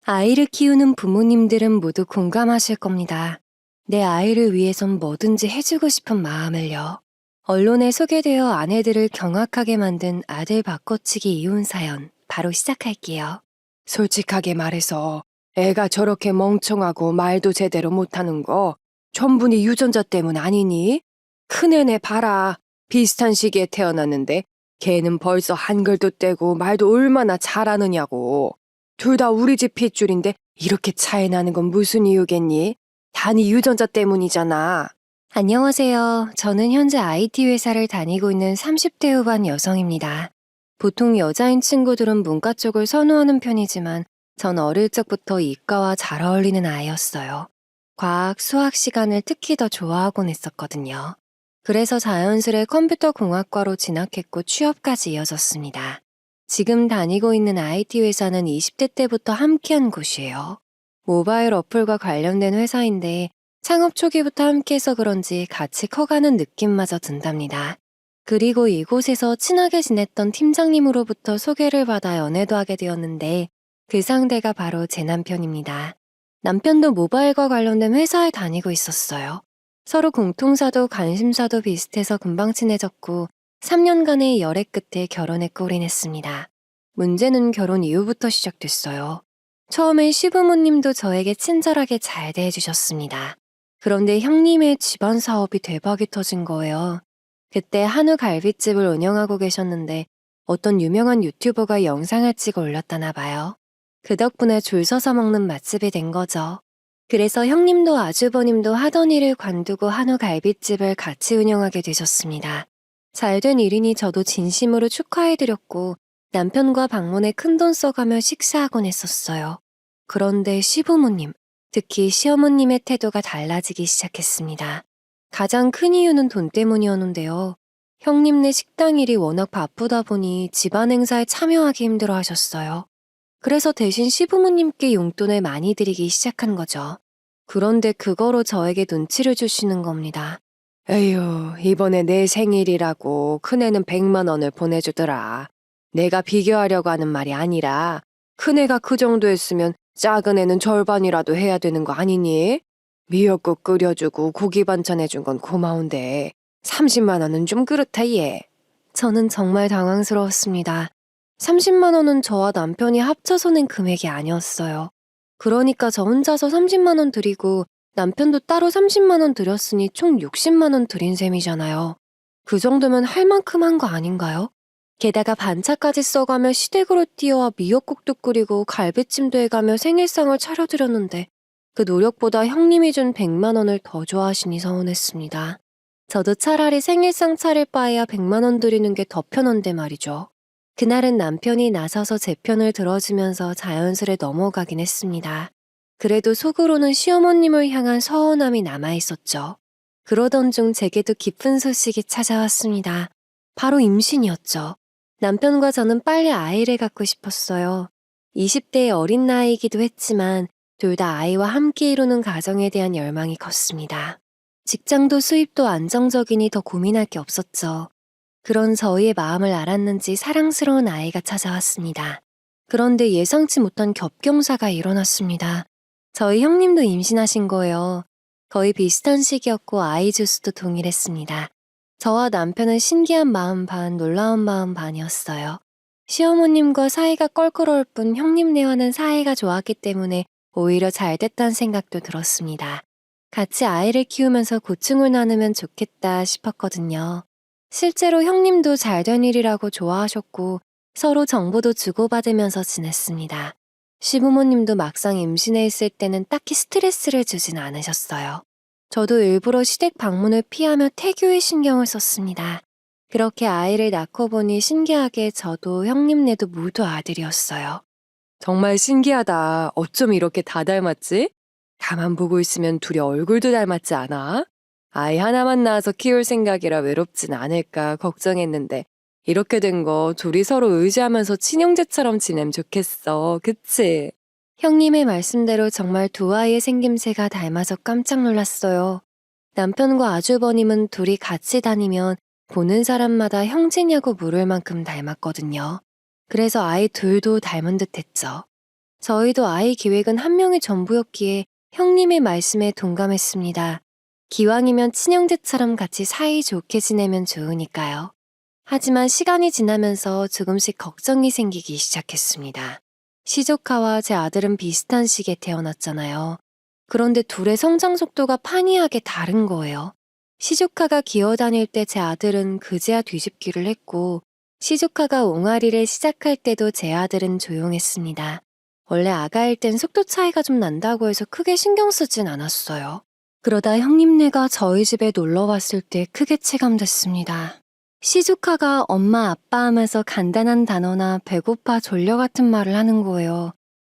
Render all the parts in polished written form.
아이를 키우는 부모님들은 모두 공감하실 겁니다. 내 아이를 위해선 뭐든지 해주고 싶은 마음을요. 언론에 소개되어 아내들을 경악하게 만든 아들 바꿔치기 이혼 사연, 바로 시작할게요. 솔직하게 말해서 애가 저렇게 멍청하고 말도 제대로 못하는 거 전부니 유전자 때문 아니니? 큰애네 봐라. 비슷한 시기에 태어났는데 걔는 벌써 한글도 떼고 말도 얼마나 잘하느냐고. 둘 다 우리 집 핏줄인데 이렇게 차이 나는 건 무슨 이유겠니? 단이 유전자 때문이잖아. 안녕하세요. 저는 현재 IT 회사를 다니고 있는 30대 후반 여성입니다. 보통 여자인 친구들은 문과 쪽을 선호하는 편이지만 전 어릴 적부터 이과와 잘 어울리는 아이였어요. 과학, 수학 시간을 특히 더 좋아하곤 했었거든요. 그래서 자연스레 컴퓨터 공학과로 진학했고 취업까지 이어졌습니다. 지금 다니고 있는 IT 회사는 20대 때부터 함께한 곳이에요. 모바일 어플과 관련된 회사인데 창업 초기부터 함께해서 그런지 같이 커가는 느낌마저 든답니다. 그리고 이곳에서 친하게 지냈던 팀장님으로부터 소개를 받아 연애도 하게 되었는데 그 상대가 바로 제 남편입니다. 남편도 모바일과 관련된 회사에 다니고 있었어요. 서로 공통사도 관심사도 비슷해서 금방 친해졌고 3년간의 열애 끝에 결혼에 골인했습니다. 문제는 결혼 이후부터 시작됐어요. 처음엔 시부모님도 저에게 친절하게 잘 대해주셨습니다. 그런데 형님의 집안 사업이 대박이 터진 거예요. 그때 한우 갈비집을 운영하고 계셨는데 어떤 유명한 유튜버가 영상을 찍어 올렸다나 봐요. 그 덕분에 줄 서서 먹는 맛집이 된 거죠. 그래서 형님도 아주버님도 하던 일을 관두고 한우 갈비집을 같이 운영하게 되셨습니다. 잘된 일이니 저도 진심으로 축하해드렸고 남편과 방문에 큰돈 써가며 식사하곤 했었어요. 그런데 시부모님, 특히 시어머님의 태도가 달라지기 시작했습니다. 가장 큰 이유는 돈 때문이었는데요. 형님네 식당 일이 워낙 바쁘다 보니 집안 행사에 참여하기 힘들어 하셨어요. 그래서 대신 시부모님께 용돈을 많이 드리기 시작한 거죠. 그런데 그거로 저에게 눈치를 주시는 겁니다. 에휴, 이번에 내 생일이라고 큰애는 100만 원을 보내주더라. 내가 비교하려고 하는 말이 아니라 큰애가 그 정도 했으면 작은 애는 절반이라도 해야 되는 거 아니니? 미역국 끓여주고 고기 반찬 해준 건 고마운데 30만 원은 좀 그렇다 얘. 저는 정말 당황스러웠습니다. 30만 원은 저와 남편이 합쳐서 낸 금액이 아니었어요. 그러니까 저 혼자서 30만 원 드리고 남편도 따로 30만 원 드렸으니 총 60만 원 드린 셈이잖아요. 그 정도면 할 만큼 한 거 아닌가요? 게다가 반차까지 써가며 시댁으로 뛰어와 미역국도 끓이고 갈비찜도 해가며 생일상을 차려드렸는데 그 노력보다 형님이 준 100만 원을 더 좋아하시니 서운했습니다. 저도 차라리 생일상 차릴 바에야 100만 원 드리는 게 더 편한데 말이죠. 그날은 남편이 나서서 제 편을 들어주면서 자연스레 넘어가긴 했습니다. 그래도 속으로는 시어머님을 향한 서운함이 남아있었죠. 그러던 중 제게도 기쁜 소식이 찾아왔습니다. 바로 임신이었죠. 남편과 저는 빨리 아이를 갖고 싶었어요. 20대의 어린 나이이기도 했지만 둘 다 아이와 함께 이루는 가정에 대한 열망이 컸습니다. 직장도 수입도 안정적이니 더 고민할 게 없었죠. 그런 저희의 마음을 알았는지 사랑스러운 아이가 찾아왔습니다. 그런데 예상치 못한 겹경사가 일어났습니다. 저희 형님도 임신하신 거예요. 거의 비슷한 시기였고 아이 주수도 동일했습니다. 저와 남편은 신기한 마음 반, 놀라운 마음 반이었어요. 시어머님과 사이가 껄끄러울 뿐 형님네와는 사이가 좋았기 때문에 오히려 잘 됐다는 생각도 들었습니다. 같이 아이를 키우면서 고충을 나누면 좋겠다 싶었거든요. 실제로 형님도 잘된 일이라고 좋아하셨고 서로 정보도 주고받으면서 지냈습니다. 시부모님도 막상 임신해 있을 때는 딱히 스트레스를 주진 않으셨어요. 저도 일부러 시댁 방문을 피하며 태교에 신경을 썼습니다. 그렇게 아이를 낳고 보니 신기하게 저도 형님네도 모두 아들이었어요. 정말 신기하다. 어쩜 이렇게 다 닮았지? 가만 보고 있으면 둘이 얼굴도 닮았지 않아? 아이 하나만 낳아서 키울 생각이라 외롭진 않을까 걱정했는데 이렇게 된 거 둘이 서로 의지하면서 친형제처럼 지내면 좋겠어. 그치? 형님의 말씀대로 정말 두 아이의 생김새가 닮아서 깜짝 놀랐어요. 남편과 아주버님은 둘이 같이 다니면 보는 사람마다 형제냐고 물을 만큼 닮았거든요. 그래서 아이 둘도 닮은 듯 했죠. 저희도 아이 계획은 한 명이 전부였기에 형님의 말씀에 동감했습니다. 기왕이면 친형제처럼 같이 사이좋게 지내면 좋으니까요. 하지만 시간이 지나면서 조금씩 걱정이 생기기 시작했습니다. 시조카와 제 아들은 비슷한 시기에 태어났잖아요. 그런데 둘의 성장 속도가 판이하게 다른 거예요. 시조카가 기어다닐 때 제 아들은 그제야 뒤집기를 했고, 시조카가 옹알이를 시작할 때도 제 아들은 조용했습니다. 원래 아가일 땐 속도 차이가 좀 난다고 해서 크게 신경 쓰진 않았어요. 그러다 형님네가 저희 집에 놀러 왔을 때 크게 체감됐습니다. 시조카가 엄마 아빠 하면서 간단한 단어나 배고파 졸려 같은 말을 하는 거예요.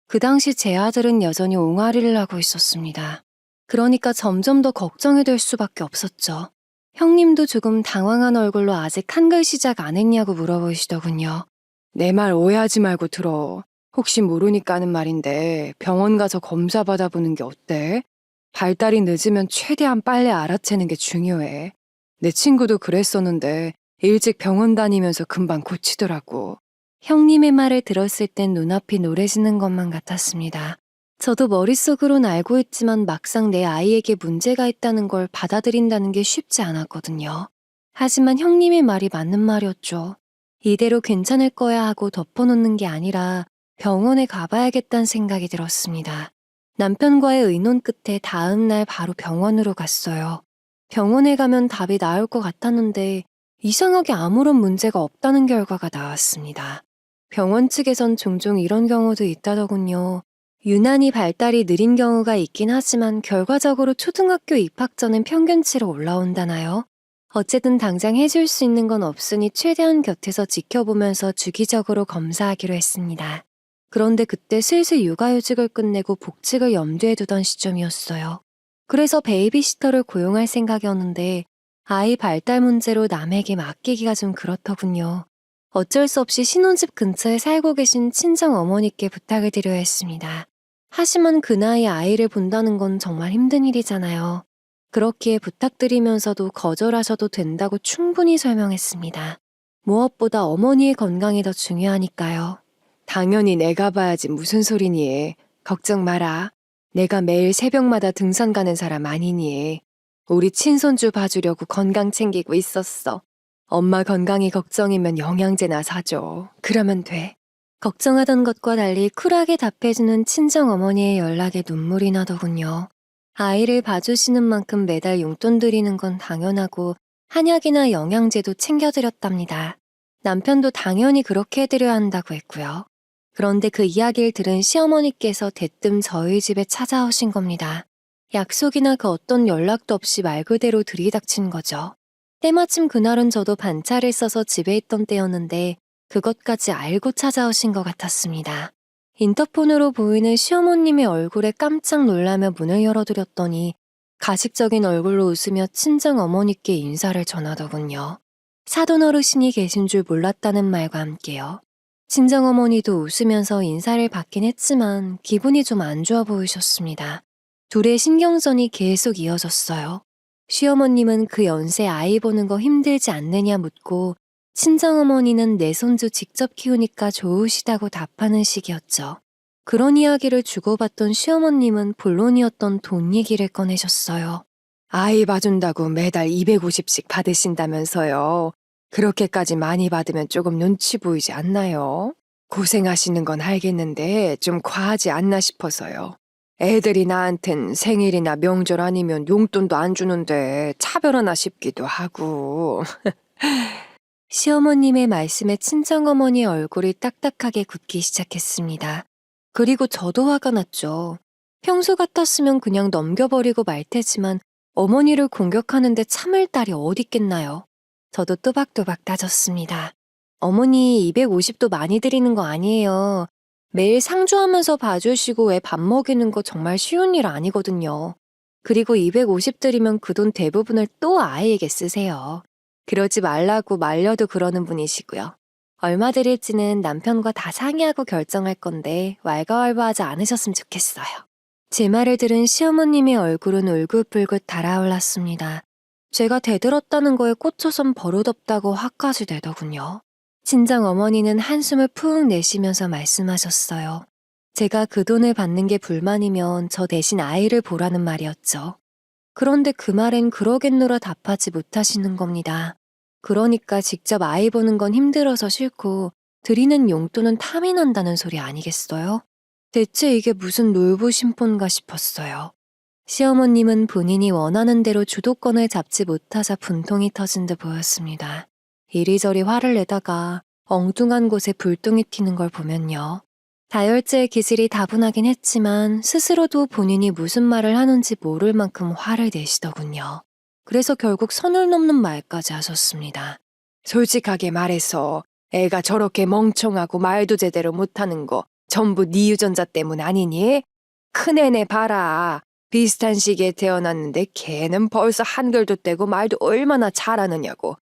그 당시 제 아들은 여전히 옹알이를 하고 있었습니다. 그러니까 점점 더 걱정이 될 수밖에 없었죠. 형님도 조금 당황한 얼굴로 아직 한글 시작 안 했냐고 물어보시더군요. 내 말 오해하지 말고 들어. 혹시 모르니까 하는 말인데 병원 가서 검사 받아보는 게 어때? 발달이 늦으면 최대한 빨리 알아채는 게 중요해. 내 친구도 그랬었는데 일찍 병원 다니면서 금방 고치더라고. 형님의 말을 들었을 땐 눈앞이 노래지는 것만 같았습니다. 저도 머릿속으론 알고 있지만 막상 내 아이에게 문제가 있다는 걸 받아들인다는 게 쉽지 않았거든요. 하지만 형님의 말이 맞는 말이었죠. 이대로 괜찮을 거야 하고 덮어놓는 게 아니라 병원에 가봐야겠다는 생각이 들었습니다. 남편과의 의논 끝에 다음 날 바로 병원으로 갔어요. 병원에 가면 답이 나올 것 같았는데 이상하게 아무런 문제가 없다는 결과가 나왔습니다. 병원 측에선 종종 이런 경우도 있다더군요. 유난히 발달이 느린 경우가 있긴 하지만 결과적으로 초등학교 입학 전엔 평균치로 올라온다나요? 어쨌든 당장 해줄 수 있는 건 없으니 최대한 곁에서 지켜보면서 주기적으로 검사하기로 했습니다. 그런데 그때 슬슬 육아휴직을 끝내고 복직을 염두에 두던 시점이었어요. 그래서 베이비시터를 고용할 생각이었는데 아이 발달 문제로 남에게 맡기기가 좀 그렇더군요. 어쩔 수 없이 신혼집 근처에 살고 계신 친정 어머니께 부탁을 드려야 했습니다. 하지만 그 나이에 아이를 본다는 건 정말 힘든 일이잖아요. 그렇기에 부탁드리면서도 거절하셔도 된다고 충분히 설명했습니다. 무엇보다 어머니의 건강이 더 중요하니까요. 당연히 내가 봐야지 무슨 소리니. 걱정 마라. 내가 매일 새벽마다 등산 가는 사람 아니니. 우리 친손주 봐주려고 건강 챙기고 있었어. 엄마 건강이 걱정이면 영양제나 사줘. 그러면 돼. 걱정하던 것과 달리 쿨하게 답해주는 친정어머니의 연락에 눈물이 나더군요. 아이를 봐주시는 만큼 매달 용돈 드리는 건 당연하고 한약이나 영양제도 챙겨드렸답니다. 남편도 당연히 그렇게 해드려야 한다고 했고요. 그런데 그 이야기를 들은 시어머니께서 대뜸 저희 집에 찾아오신 겁니다. 약속이나 그 어떤 연락도 없이 말 그대로 들이닥친 거죠. 때마침 그날은 저도 반차를 써서 집에 있던 때였는데 그것까지 알고 찾아오신 것 같았습니다. 인터폰으로 보이는 시어머님의 얼굴에 깜짝 놀라며 문을 열어드렸더니 가식적인 얼굴로 웃으며 친정 어머니께 인사를 전하더군요. 사돈 어르신이 계신 줄 몰랐다는 말과 함께요. 친정 어머니도 웃으면서 인사를 받긴 했지만 기분이 좀 안 좋아 보이셨습니다. 둘의 신경전이 계속 이어졌어요. 시어머님은 그 연세 아이 보는 거 힘들지 않느냐 묻고 친정어머니는 내 손주 직접 키우니까 좋으시다고 답하는 식이었죠. 그런 이야기를 주고받던 시어머님은 본론이었던 돈 얘기를 꺼내셨어요. 아이 봐준다고 매달 250씩 받으신다면서요. 그렇게까지 많이 받으면 조금 눈치 보이지 않나요? 고생하시는 건 알겠는데 좀 과하지 않나 싶어서요. 애들이 나한텐 생일이나 명절 아니면 용돈도 안 주는데 차별하나 싶기도 하고. 시어머님의 말씀에 친정어머니의 얼굴이 딱딱하게 굳기 시작했습니다. 그리고 저도 화가 났죠. 평소 같았으면 그냥 넘겨버리고 말 테지만 어머니를 공격하는데 참을 딸이 어딨겠나요? 저도 또박또박 따졌습니다. 어머니 250도 많이 드리는 거 아니에요. 매일 상주하면서 봐주시고 왜 밥 먹이는 거 정말 쉬운 일 아니거든요. 그리고 250 드리면 그 돈 대부분을 또 아이에게 쓰세요. 그러지 말라고 말려도 그러는 분이시고요. 얼마 드릴지는 남편과 다 상의하고 결정할 건데 왈가왈부하지 않으셨으면 좋겠어요. 제 말을 들은 시어머님의 얼굴은 울긋불긋 달아올랐습니다. 제가 대들었다는 거에 꽂혀선 버릇없다고 화까지 내더군요. 친정 어머니는 한숨을 푹 내쉬면서 말씀하셨어요. 제가 그 돈을 받는 게 불만이면 저 대신 아이를 보라는 말이었죠. 그런데 그 말엔 그러겠노라 답하지 못하시는 겁니다. 그러니까 직접 아이 보는 건 힘들어서 싫고 드리는 용돈은 탐이 난다는 소리 아니겠어요? 대체 이게 무슨 놀부심폰가 싶었어요. 시어머님은 본인이 원하는 대로 주도권을 잡지 못하자 분통이 터진 듯 보였습니다. 이리저리 화를 내다가 엉뚱한 곳에 불똥이 튀는 걸 보면요. 다혈질 기질이 다분하긴 했지만 스스로도 본인이 무슨 말을 하는지 모를 만큼 화를 내시더군요. 그래서 결국 선을 넘는 말까지 하셨습니다. 솔직하게 말해서 애가 저렇게 멍청하고 말도 제대로 못하는 거 전부 네 유전자 때문 아니니? 큰애네 봐라. 비슷한 시기에 태어났는데 걔는 벌써 한글도 떼고 말도 얼마나 잘하느냐고.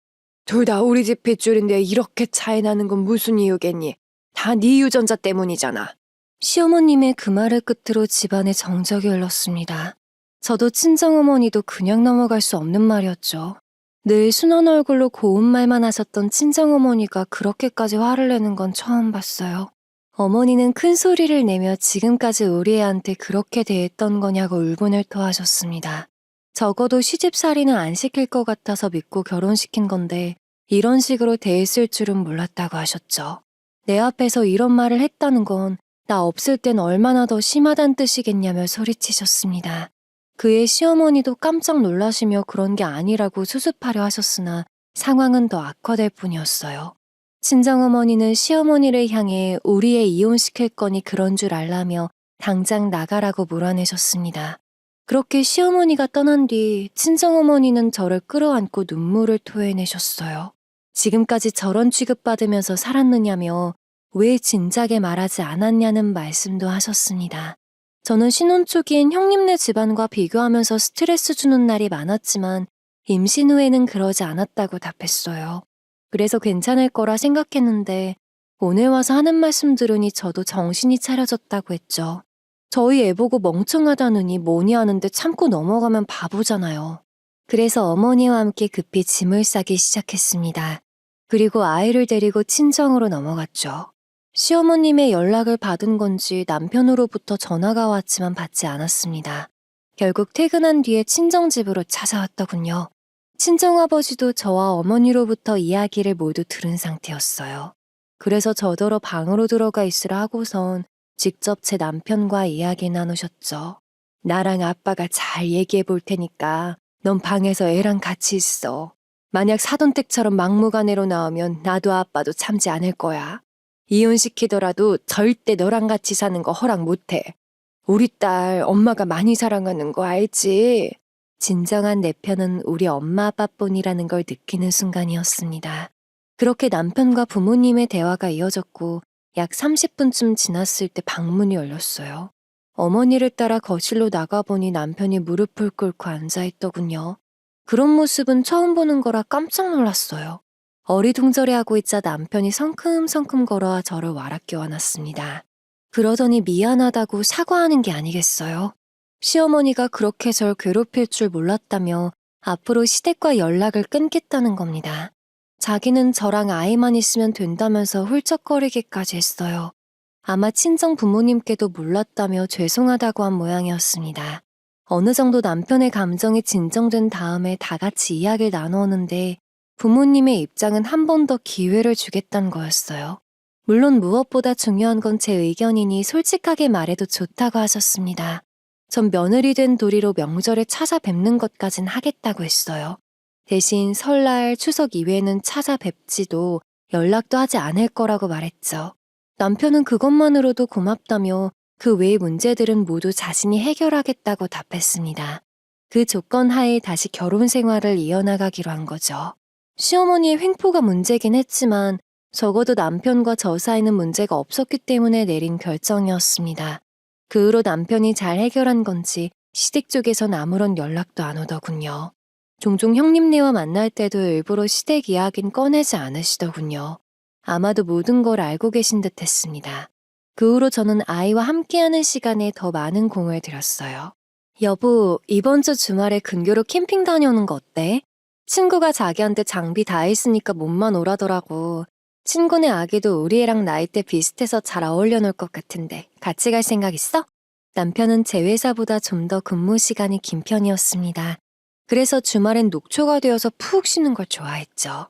둘 다 우리 집 핏줄인데 이렇게 차이 나는 건 무슨 이유겠니? 다 네 유전자 때문이잖아. 시어머님의 그 말을 끝으로 집안에 정적이 흘렀습니다. 저도 친정어머니도 그냥 넘어갈 수 없는 말이었죠. 늘 순한 얼굴로 고운 말만 하셨던 친정어머니가 그렇게까지 화를 내는 건 처음 봤어요. 어머니는 큰 소리를 내며 지금까지 우리 애한테 그렇게 대했던 거냐고 울분을 토하셨습니다. 적어도 시집살이는 안 시킬 것 같아서 믿고 결혼시킨 건데 이런 식으로 대했을 줄은 몰랐다고 하셨죠. 내 앞에서 이런 말을 했다는 건 나 없을 땐 얼마나 더 심하단 뜻이겠냐며 소리치셨습니다. 그의 시어머니도 깜짝 놀라시며 그런 게 아니라고 수습하려 하셨으나 상황은 더 악화될 뿐이었어요. 친정어머니는 시어머니를 향해 우리 애 이혼시킬 거니 그런 줄 알라며 당장 나가라고 몰아내셨습니다. 그렇게 시어머니가 떠난 뒤 친정어머니는 저를 끌어안고 눈물을 토해내셨어요. 지금까지 저런 취급받으면서 살았느냐며 왜 진작에 말하지 않았냐는 말씀도 하셨습니다. 저는 신혼 초기엔 형님네 집안과 비교하면서 스트레스 주는 날이 많았지만 임신 후에는 그러지 않았다고 답했어요. 그래서 괜찮을 거라 생각했는데 오늘 와서 하는 말씀 들으니 저도 정신이 차려졌다고 했죠. 저희 애 보고 멍청하다느니 뭐니 하는데 참고 넘어가면 바보잖아요. 그래서 어머니와 함께 급히 짐을 싸기 시작했습니다. 그리고 아이를 데리고 친정으로 넘어갔죠. 시어머님의 연락을 받은 건지 남편으로부터 전화가 왔지만 받지 않았습니다. 결국 퇴근한 뒤에 친정집으로 찾아왔더군요. 친정아버지도 저와 어머니로부터 이야기를 모두 들은 상태였어요. 그래서 저더러 방으로 들어가 있으라 하고선 직접 제 남편과 이야기 나누셨죠. 나랑 아빠가 잘 얘기해 볼 테니까 넌 방에서 애랑 같이 있어. 만약 사돈댁처럼 막무가내로 나오면 나도 아빠도 참지 않을 거야. 이혼시키더라도 절대 너랑 같이 사는 거 허락 못해. 우리 딸 엄마가 많이 사랑하는 거 알지? 진정한 내 편은 우리 엄마 아빠뿐이라는 걸 느끼는 순간이었습니다. 그렇게 남편과 부모님의 대화가 이어졌고 약 30분쯤 지났을 때 방문이 열렸어요. 어머니를 따라 거실로 나가보니 남편이 무릎을 꿇고 앉아있더군요. 그런 모습은 처음 보는 거라 깜짝 놀랐어요. 어리둥절해하고 있자 남편이 성큼성큼 걸어와 저를 와락 껴안았습니다. 그러더니 미안하다고 사과하는 게 아니겠어요? 시어머니가 그렇게 절 괴롭힐 줄 몰랐다며 앞으로 시댁과 연락을 끊겠다는 겁니다. 자기는 저랑 아이만 있으면 된다면서 훌쩍거리기까지 했어요. 아마 친정 부모님께도 몰랐다며 죄송하다고 한 모양이었습니다. 어느 정도 남편의 감정이 진정된 다음에 다 같이 이야기를 나누었는데 부모님의 입장은 한 번 더 기회를 주겠다는 거였어요. 물론 무엇보다 중요한 건 제 의견이니 솔직하게 말해도 좋다고 하셨습니다. 전 며느리 된 도리로 명절에 찾아뵙는 것까진 하겠다고 했어요. 대신 설날, 추석 이외에는 찾아뵙지도 연락도 하지 않을 거라고 말했죠. 남편은 그것만으로도 고맙다며 그 외의 문제들은 모두 자신이 해결하겠다고 답했습니다. 그 조건 하에 다시 결혼 생활을 이어나가기로 한 거죠. 시어머니의 횡포가 문제긴 했지만 적어도 남편과 저 사이는 문제가 없었기 때문에 내린 결정이었습니다. 그 후로 남편이 잘 해결한 건지 시댁 쪽에선 아무런 연락도 안 오더군요. 종종 형님네와 만날 때도 일부러 시댁 이야기는 꺼내지 않으시더군요. 아마도 모든 걸 알고 계신 듯 했습니다. 그 후로 저는 아이와 함께하는 시간에 더 많은 공을 들였어요. 여보, 이번 주 주말에 근교로 캠핑 다녀오는 거 어때? 친구가 자기한테 장비 다 있으니까 몸만 오라더라고. 친구네 아기도 우리 애랑 나이대 비슷해서 잘 어울려 놀 것 같은데 같이 갈 생각 있어? 남편은 제 회사보다 좀 더 근무 시간이 긴 편이었습니다. 그래서 주말엔 녹초가 되어서 푹 쉬는 걸 좋아했죠.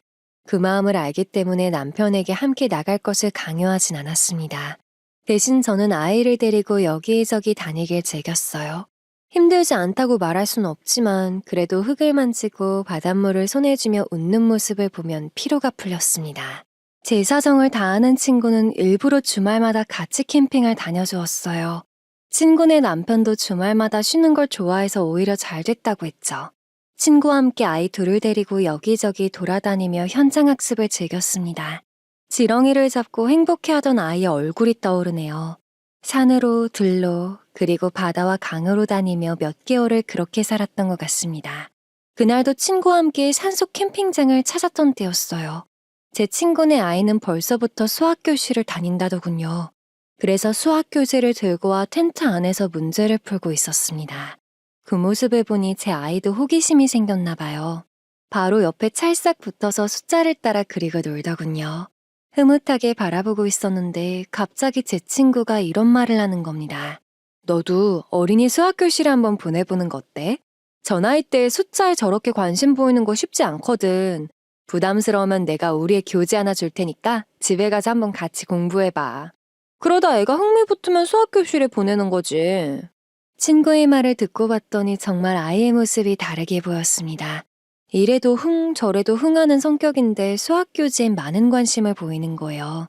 그 마음을 알기 때문에 남편에게 함께 나갈 것을 강요하진 않았습니다. 대신 저는 아이를 데리고 여기저기 다니길 즐겼어요. 힘들지 않다고 말할 순 없지만 그래도 흙을 만지고 바닷물을 손에 쥐며 웃는 모습을 보면 피로가 풀렸습니다. 제 사정을 다 아는 친구는 일부러 주말마다 같이 캠핑을 다녀주었어요. 친구네 남편도 주말마다 쉬는 걸 좋아해서 오히려 잘 됐다고 했죠. 친구와 함께 아이 둘을 데리고 여기저기 돌아다니며 현장학습을 즐겼습니다. 지렁이를 잡고 행복해하던 아이의 얼굴이 떠오르네요. 산으로 들로 그리고 바다와 강으로 다니며 몇 개월을 그렇게 살았던 것 같습니다. 그날도 친구와 함께 산속 캠핑장을 찾았던 때였어요. 제 친구네 아이는 벌써부터 수학교실을 다닌다더군요. 그래서 수학교재를 들고 와 텐트 안에서 문제를 풀고 있었습니다. 그 모습을 보니 제 아이도 호기심이 생겼나 봐요. 바로 옆에 찰싹 붙어서 숫자를 따라 그리고 놀더군요. 흐뭇하게 바라보고 있었는데 갑자기 제 친구가 이런 말을 하는 겁니다. 너도 어린이 수학교실에 한번 보내보는 거 어때? 저 나이 때 숫자에 저렇게 관심 보이는 거 쉽지 않거든. 부담스러우면 내가 우리 애 교재 하나 줄 테니까 집에 가서 한번 같이 공부해봐. 그러다 애가 흥미 붙으면 수학교실에 보내는 거지. 친구의 말을 듣고 봤더니 정말 아이의 모습이 다르게 보였습니다. 이래도 흥 저래도 흥하는 성격인데 수학교재엔 많은 관심을 보이는 거예요.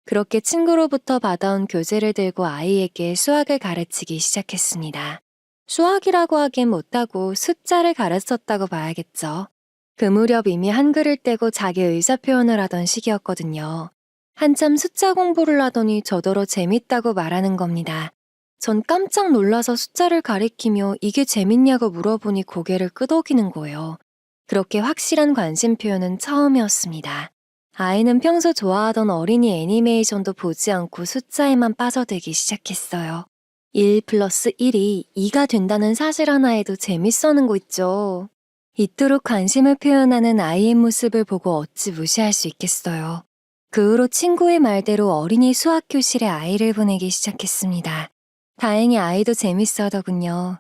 그렇게 친구로부터 받아온 교재를 들고 아이에게 수학을 가르치기 시작했습니다. 수학이라고 하기엔 못하고 숫자를 가르쳤다고 봐야겠죠. 그 무렵 이미 한글을 떼고 자기 의사표현을 하던 시기였거든요. 한참 숫자 공부를 하더니 저더러 재밌다고 말하는 겁니다. 전 깜짝 놀라서 숫자를 가리키며 이게 재밌냐고 물어보니 고개를 끄덕이는 거예요. 그렇게 확실한 관심 표현은 처음이었습니다. 아이는 평소 좋아하던 어린이 애니메이션도 보지 않고 숫자에만 빠져들기 시작했어요. 1 플러스 1이 2가 된다는 사실 하나에도 재밌어하는 거 있죠. 이토록 관심을 표현하는 아이의 모습을 보고 어찌 무시할 수 있겠어요. 그 후로 친구의 말대로 어린이 수학교실에 아이를 보내기 시작했습니다. 다행히 아이도 재밌어 하더군요.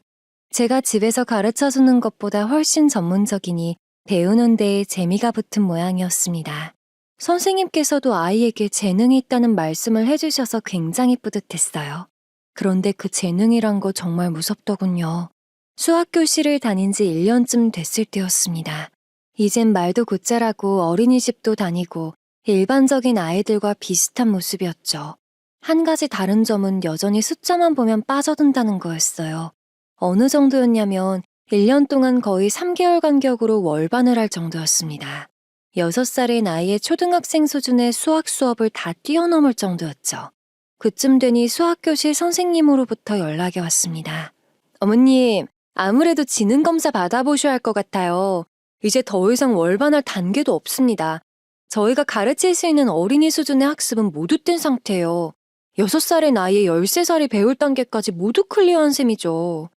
제가 집에서 가르쳐주는 것보다 훨씬 전문적이니 배우는 데에 재미가 붙은 모양이었습니다. 선생님께서도 아이에게 재능이 있다는 말씀을 해주셔서 굉장히 뿌듯했어요. 그런데 그 재능이란 거 정말 무섭더군요. 수학교실을 다닌 지 1년쯤 됐을 때였습니다. 이젠 말도 곧잘하고 어린이집도 다니고 일반적인 아이들과 비슷한 모습이었죠. 한 가지 다른 점은 여전히 숫자만 보면 빠져든다는 거였어요. 어느 정도였냐면 1년 동안 거의 3개월 간격으로 월반을 할 정도였습니다. 6살의 나이에 초등학생 수준의 수학 수업을 다 뛰어넘을 정도였죠. 그쯤 되니 수학교실 선생님으로부터 연락이 왔습니다. 어머님, 아무래도 지능검사 받아보셔야 할 것 같아요. 이제 더 이상 월반할 단계도 없습니다. 저희가 가르칠 수 있는 어린이 수준의 학습은 모두 뗀 상태예요. 6살의 나이에 13살이 배울 단계까지 모두 클리어한 셈이죠.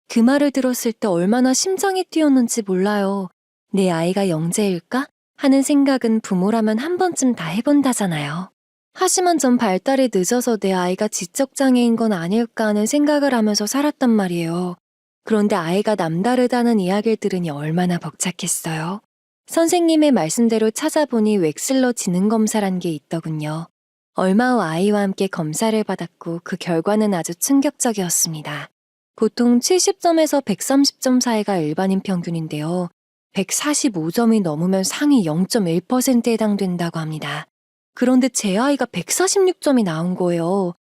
그 말을 들었을 때 얼마나 심장이 뛰었는지 몰라요. 내 아이가 영재일까? 하는 생각은 부모라면 한 번쯤 다 해본다잖아요. 하지만 전 발달이 늦어서 내 아이가 지적장애인 건 아닐까 하는 생각을 하면서 살았단 말이에요. 그런데 아이가 남다르다는 이야기를 들으니 얼마나 벅찼겠어요. 선생님의 말씀대로 찾아보니 웩슬러 지능검사란 게 있더군요. 얼마 후 아이와 함께 검사를 받았고 그 결과는 아주 충격적이었습니다. 보통 70점에서 130점 사이가 일반인 평균인데요. 145점이 넘으면 상위 0.1%에 해당된다고 합니다. 그런데 제 아이가 146점이 나온 거예요.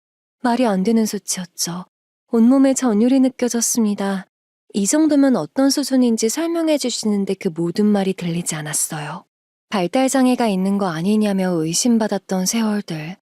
말이 안 되는 수치였죠. 온몸에 전율이 느껴졌습니다. 이 정도면 어떤 수준인지 설명해 주시는데 그 모든 말이 들리지 않았어요. 발달장애가 있는 거 아니냐며 의심받았던 세월들.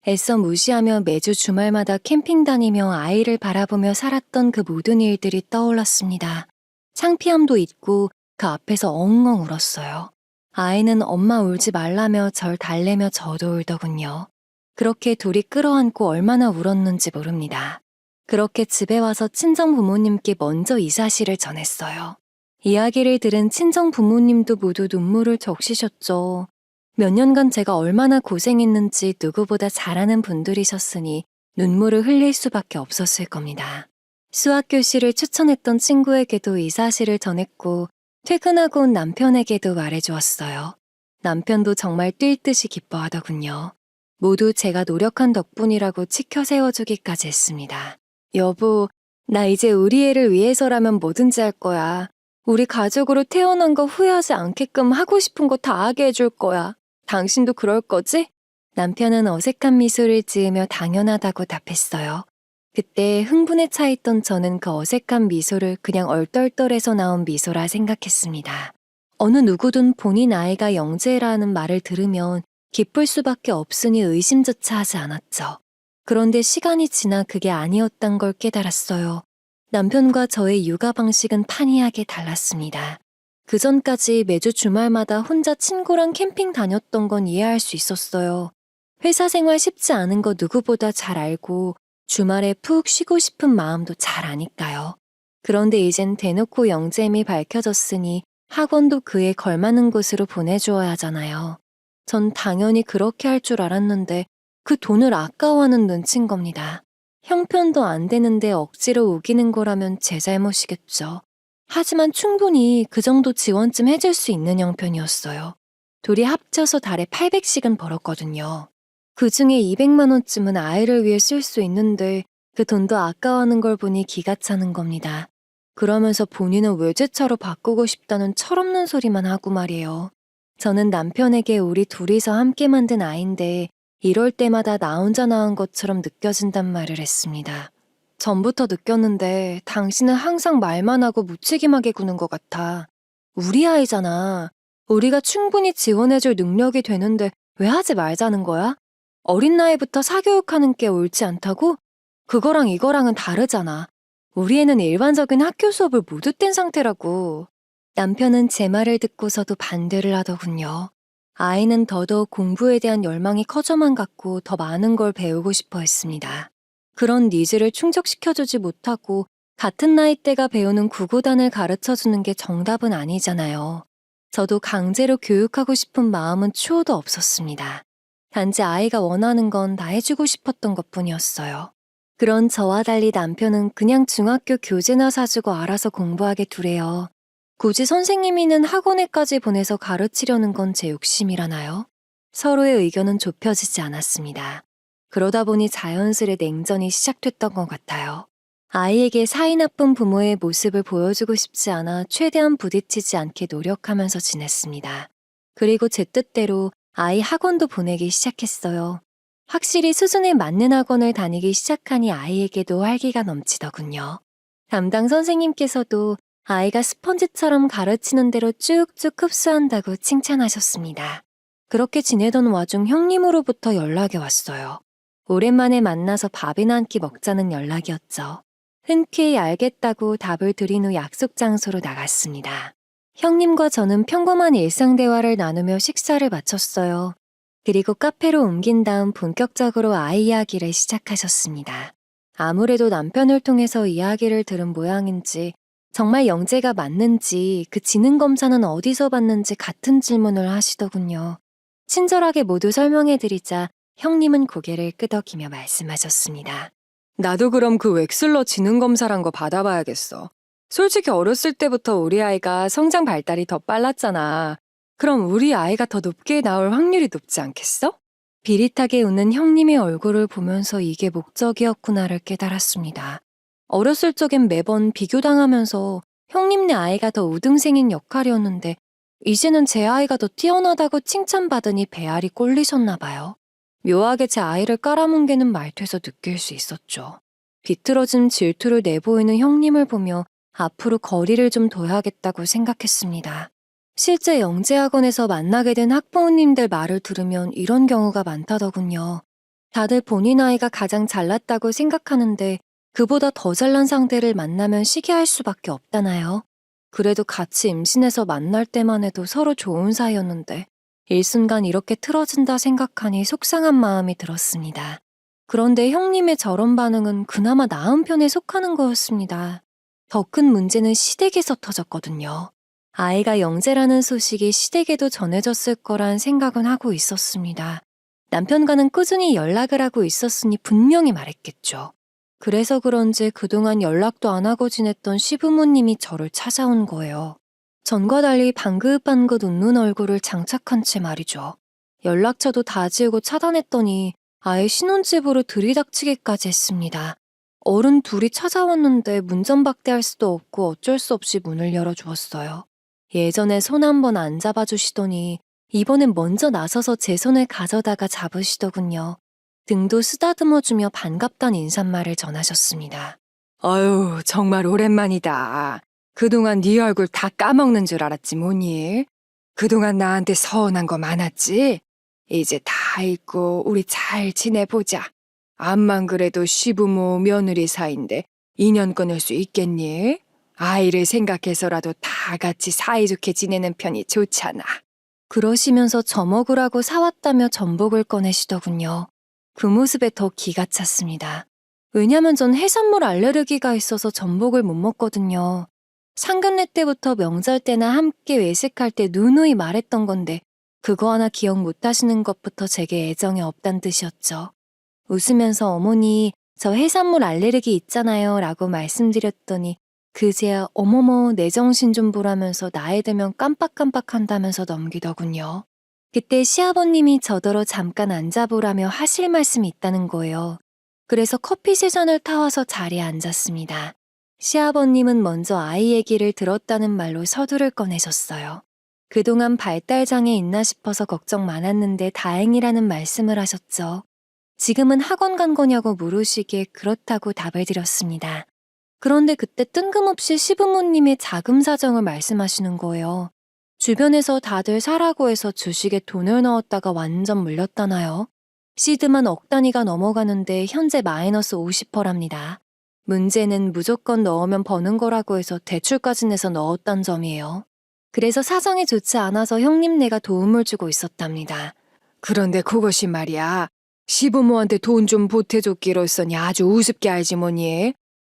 애써 무시하며 매주 주말마다 캠핑 다니며 아이를 바라보며 살았던 그 모든 일들이 떠올랐습니다. 창피함도 있고 그 앞에서 엉엉 울었어요. 아이는 엄마 울지 말라며 절 달래며 저도 울더군요. 그렇게 둘이 끌어안고 얼마나 울었는지 모릅니다. 그렇게 집에 와서 친정 부모님께 먼저 이 사실을 전했어요. 이야기를 들은 친정 부모님도 모두 눈물을 적시셨죠. 몇 년간 제가 얼마나 고생했는지 누구보다 잘 아는 분들이셨으니 눈물을 흘릴 수밖에 없었을 겁니다. 수학 교실을 추천했던 친구에게도 이 사실을 전했고 퇴근하고 온 남편에게도 말해주었어요. 남편도 정말 뛸 듯이 기뻐하더군요. 모두 제가 노력한 덕분이라고 치켜 세워주기까지 했습니다. 여보, 나 이제 우리 애를 위해서라면 뭐든지 할 거야. 우리 가족으로 태어난 거 후회하지 않게끔 하고 싶은 거 다 하게 해줄 거야. 당신도 그럴 거지? 남편은 어색한 미소를 지으며 당연하다고 답했어요. 그때 흥분에 차 있던 저는 그 어색한 미소를 그냥 얼떨떨해서 나온 미소라 생각했습니다. 어느 누구든 본인 아이가 영재라는 말을 들으면 기쁠 수밖에 없으니 의심조차 하지 않았죠. 그런데 시간이 지나 그게 아니었단 걸 깨달았어요. 남편과 저의 육아 방식은 판이하게 달랐습니다. 그 전까지 매주 주말마다 혼자 친구랑 캠핑 다녔던 건 이해할 수 있었어요. 회사 생활 쉽지 않은 거 누구보다 잘 알고 주말에 푹 쉬고 싶은 마음도 잘 아니까요. 그런데 이젠 대놓고 영재임이 밝혀졌으니 학원도 그에 걸맞는 곳으로 보내주어야 하잖아요. 전 당연히 그렇게 할 줄 알았는데 그 돈을 아까워하는 눈치인 겁니다. 형편도 안 되는데 억지로 우기는 거라면 제 잘못이겠죠. 하지만 충분히 그 정도 지원쯤 해줄 수 있는 형편이었어요. 둘이 합쳐서 달에 800씩은 벌었거든요. 그 중에 200만 원쯤은 아이를 위해 쓸 수 있는데 그 돈도 아까워하는 걸 보니 기가 차는 겁니다. 그러면서 본인은 외제차로 바꾸고 싶다는 철없는 소리만 하고 말이에요. 저는 남편에게 우리 둘이서 함께 만든 아이인데 이럴 때마다 나 혼자 낳은 것처럼 느껴진단 말을 했습니다. 전부터 느꼈는데 당신은 항상 말만 하고 무책임하게 구는 것 같아. 우리 아이잖아. 우리가 충분히 지원해줄 능력이 되는데 왜 하지 말자는 거야? 어린 나이부터 사교육하는 게 옳지 않다고? 그거랑 이거랑은 다르잖아. 우리 애는 일반적인 학교 수업을 모두 뗀 상태라고. 남편은 제 말을 듣고서도 반대를 하더군요. 아이는 더더욱 공부에 대한 열망이 커져만 갔고 더 많은 걸 배우고 싶어 했습니다. 그런 니즈를 충족시켜주지 못하고 같은 나이대가 배우는 구구단을 가르쳐주는 게 정답은 아니잖아요. 저도 강제로 교육하고 싶은 마음은 추호도 없었습니다. 단지 아이가 원하는 건 다 해주고 싶었던 것뿐이었어요. 그런 저와 달리 남편은 그냥 중학교 교재나 사주고 알아서 공부하게 두래요. 굳이 선생님이는 학원에까지 보내서 가르치려는 건 제 욕심이라나요? 서로의 의견은 좁혀지지 않았습니다. 그러다 보니 자연스레 냉전이 시작됐던 것 같아요. 아이에게 사이 나쁜 부모의 모습을 보여주고 싶지 않아 최대한 부딪히지 않게 노력하면서 지냈습니다. 그리고 제 뜻대로 아이 학원도 보내기 시작했어요. 확실히 수준에 맞는 학원을 다니기 시작하니 아이에게도 활기가 넘치더군요. 담당 선생님께서도 아이가 스펀지처럼 가르치는 대로 쭉쭉 흡수한다고 칭찬하셨습니다. 그렇게 지내던 와중 형님으로부터 연락이 왔어요. 오랜만에 만나서 밥이나 한 끼 먹자는 연락이었죠. 흔쾌히 알겠다고 답을 드린 후 약속 장소로 나갔습니다. 형님과 저는 평범한 일상 대화를 나누며 식사를 마쳤어요. 그리고 카페로 옮긴 다음 본격적으로 아이 이야기를 시작하셨습니다. 아무래도 남편을 통해서 이야기를 들은 모양인지 정말 영재가 맞는지 그 지능 검사는 어디서 받는지 같은 질문을 하시더군요. 친절하게 모두 설명해드리자 형님은 고개를 끄덕이며 말씀하셨습니다. 나도 그럼 그 웩슬러 지능검사란 거 받아봐야겠어. 솔직히 어렸을 때부터 우리 아이가 성장 발달이 더 빨랐잖아. 그럼 우리 아이가 더 높게 나올 확률이 높지 않겠어? 비릿하게 웃는 형님의 얼굴을 보면서 이게 목적이었구나를 깨달았습니다. 어렸을 적엔 매번 비교당하면서 형님네 아이가 더 우등생인 역할이었는데 이제는 제 아이가 더 뛰어나다고 칭찬받으니 배알이 꼴리셨나 봐요. 묘하게 제 아이를 깔아뭉개는 말투에서 느낄 수 있었죠. 비틀어진 질투를 내보이는 형님을 보며 앞으로 거리를 좀 둬야겠다고 생각했습니다. 실제 영재학원에서 만나게 된 학부모님들 말을 들으면 이런 경우가 많다더군요. 다들 본인 아이가 가장 잘났다고 생각하는데 그보다 더 잘난 상대를 만나면 시기할 수밖에 없다나요? 그래도 같이 임신해서 만날 때만 해도 서로 좋은 사이였는데 일순간 이렇게 틀어진다 생각하니 속상한 마음이 들었습니다. 그런데 형님의 저런 반응은 그나마 나은 편에 속하는 거였습니다. 더 큰 문제는 시댁에서 터졌거든요. 아이가 영재라는 소식이 시댁에도 전해졌을 거란 생각은 하고 있었습니다. 남편과는 꾸준히 연락을 하고 있었으니 분명히 말했겠죠. 그래서 그런지 그동안 연락도 안 하고 지냈던 시부모님이 저를 찾아온 거예요. 전과 달리 방긋방긋 웃는 얼굴을 장착한 채 말이죠. 연락처도 다 지우고 차단했더니 아예 신혼집으로 들이닥치기까지 했습니다. 어른 둘이 찾아왔는데 문전박대할 수도 없고 어쩔 수 없이 문을 열어주었어요. 예전에 손 한번 안 잡아주시더니 이번엔 먼저 나서서 제 손을 가져다가 잡으시더군요. 등도 쓰다듬어주며 반갑다는 인사말을 전하셨습니다. 아유, 정말 오랜만이다. 그동안 네 얼굴 다 까먹는 줄 알았지 뭐니? 그동안 나한테 서운한 거 많았지? 이제 다 잊고 우리 잘 지내보자. 암만 그래도 시부모 며느리 사이인데 인연 끊을 수 있겠니? 아이를 생각해서라도 다 같이 사이좋게 지내는 편이 좋잖아. 그러시면서 저 먹으라고 사왔다며 전복을 꺼내시더군요. 그 모습에 더 기가 찼습니다. 왜냐면 전 해산물 알레르기가 있어서 전복을 못 먹거든요. 상견례 때부터 명절 때나 함께 외식할 때 누누이 말했던 건데 그거 하나 기억 못 하시는 것부터 제게 애정이 없단 뜻이었죠. 웃으면서 어머니 저 해산물 알레르기 있잖아요 라고 말씀드렸더니 그제야 어머머 내 정신 좀 보라면서 나이 들면 깜빡깜빡 한다면서 넘기더군요. 그때 시아버님이 저더러 잠깐 앉아보라며 하실 말씀이 있다는 거예요. 그래서 커피 세 잔을 타와서 자리에 앉았습니다. 시아버님은 먼저 아이 얘기를 들었다는 말로 서두를 꺼내셨어요. 그동안 발달장애 있나 싶어서 걱정 많았는데 다행이라는 말씀을 하셨죠. 지금은 학원 간 거냐고 물으시기에 그렇다고 답을 드렸습니다. 그런데 그때 뜬금없이 시부모님의 자금 사정을 말씀하시는 거예요. 주변에서 다들 사라고 해서 주식에 돈을 넣었다가 완전 물렸다나요? 시드만 억 단위가 넘어가는데 현재 마이너스 50%랍니다. 문제는 무조건 넣으면 버는 거라고 해서 대출까지 내서 넣었단 점이에요. 그래서 사정이 좋지 않아서 형님네가 도움을 주고 있었답니다. 그런데 그것이 말이야. 시부모한테 돈 좀 보태줬기로써니 아주 우습게 알지 뭐니?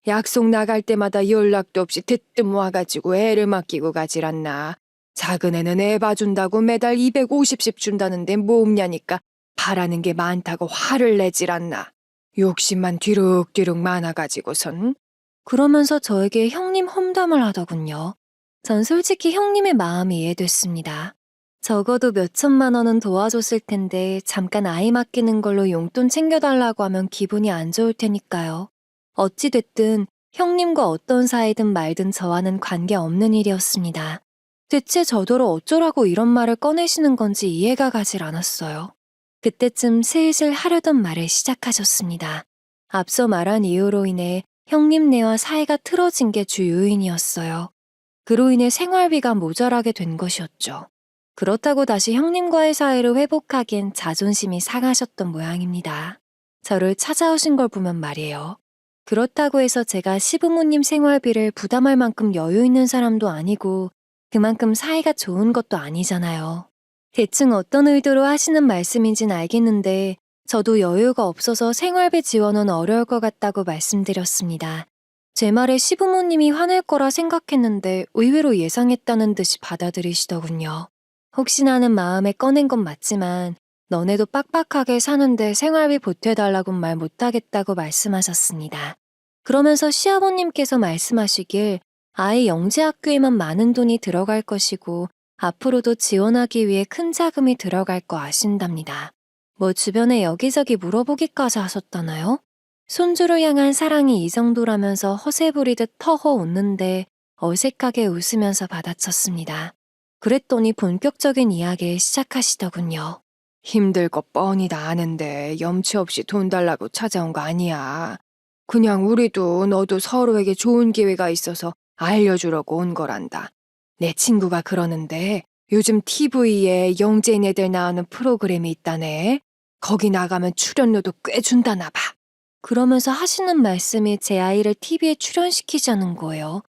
약속 나갈 때마다 연락도 없이 대뜸 와가지고 애를 맡기고 가질 않나. 작은 애는 애 봐준다고 매달 250씩 준다는데 뭐 없냐니까 바라는 게 많다고 화를 내질 않나. 욕심만 뒤룩뒤룩 많아가지고선. 그러면서 저에게 형님 험담을 하더군요. 전 솔직히 형님의 마음이 이해됐습니다. 적어도 몇 천만 원은 도와줬을 텐데 잠깐 아이 맡기는 걸로 용돈 챙겨달라고 하면 기분이 안 좋을 테니까요. 어찌됐든 형님과 어떤 사이든 말든 저와는 관계없는 일이었습니다. 대체 저더러 어쩌라고 이런 말을 꺼내시는 건지 이해가 가질 않았어요. 그때쯤 슬슬 하려던 말을 시작하셨습니다. 앞서 말한 이유로 인해 형님네와 사이가 틀어진 게 주 요인이었어요. 그로 인해 생활비가 모자라게 된 것이었죠. 그렇다고 다시 형님과의 사이를 회복하기엔 자존심이 상하셨던 모양입니다. 저를 찾아오신 걸 보면 말이에요. 그렇다고 해서 제가 시부모님 생활비를 부담할 만큼 여유 있는 사람도 아니고 그만큼 사이가 좋은 것도 아니잖아요. 대충 어떤 의도로 하시는 말씀인진 알겠는데 저도 여유가 없어서 생활비 지원은 어려울 것 같다고 말씀드렸습니다. 제 말에 시부모님이 화낼 거라 생각했는데 의외로 예상했다는 듯이 받아들이시더군요. 혹시나 하는 마음에 꺼낸 건 맞지만 너네도 빡빡하게 사는데 생활비 보태달라곤 말 못하겠다고 말씀하셨습니다. 그러면서 시아버님께서 말씀하시길 아이 영재학교에만 많은 돈이 들어갈 것이고 앞으로도 지원하기 위해 큰 자금이 들어갈 거 아신답니다. 뭐 주변에 여기저기 물어보기까지 하셨다나요? 손주를 향한 사랑이 이 정도라면서 허세 부리듯 터허 웃는데 어색하게 웃으면서 받아쳤습니다. 그랬더니 본격적인 이야기를 시작하시더군요. 힘들 거 뻔히 다 아는데 염치 없이 돈 달라고 찾아온 거 아니야. 그냥 우리도 너도 서로에게 좋은 기회가 있어서 알려주려고 온 거란다. 내 친구가 그러는데 요즘 TV에 영재인 애들 나오는 프로그램이 있다네. 거기 나가면 출연료도 꽤 준다나 봐. 그러면서 하시는 말씀이 제 아이를 TV에 출연시키자는 거예요.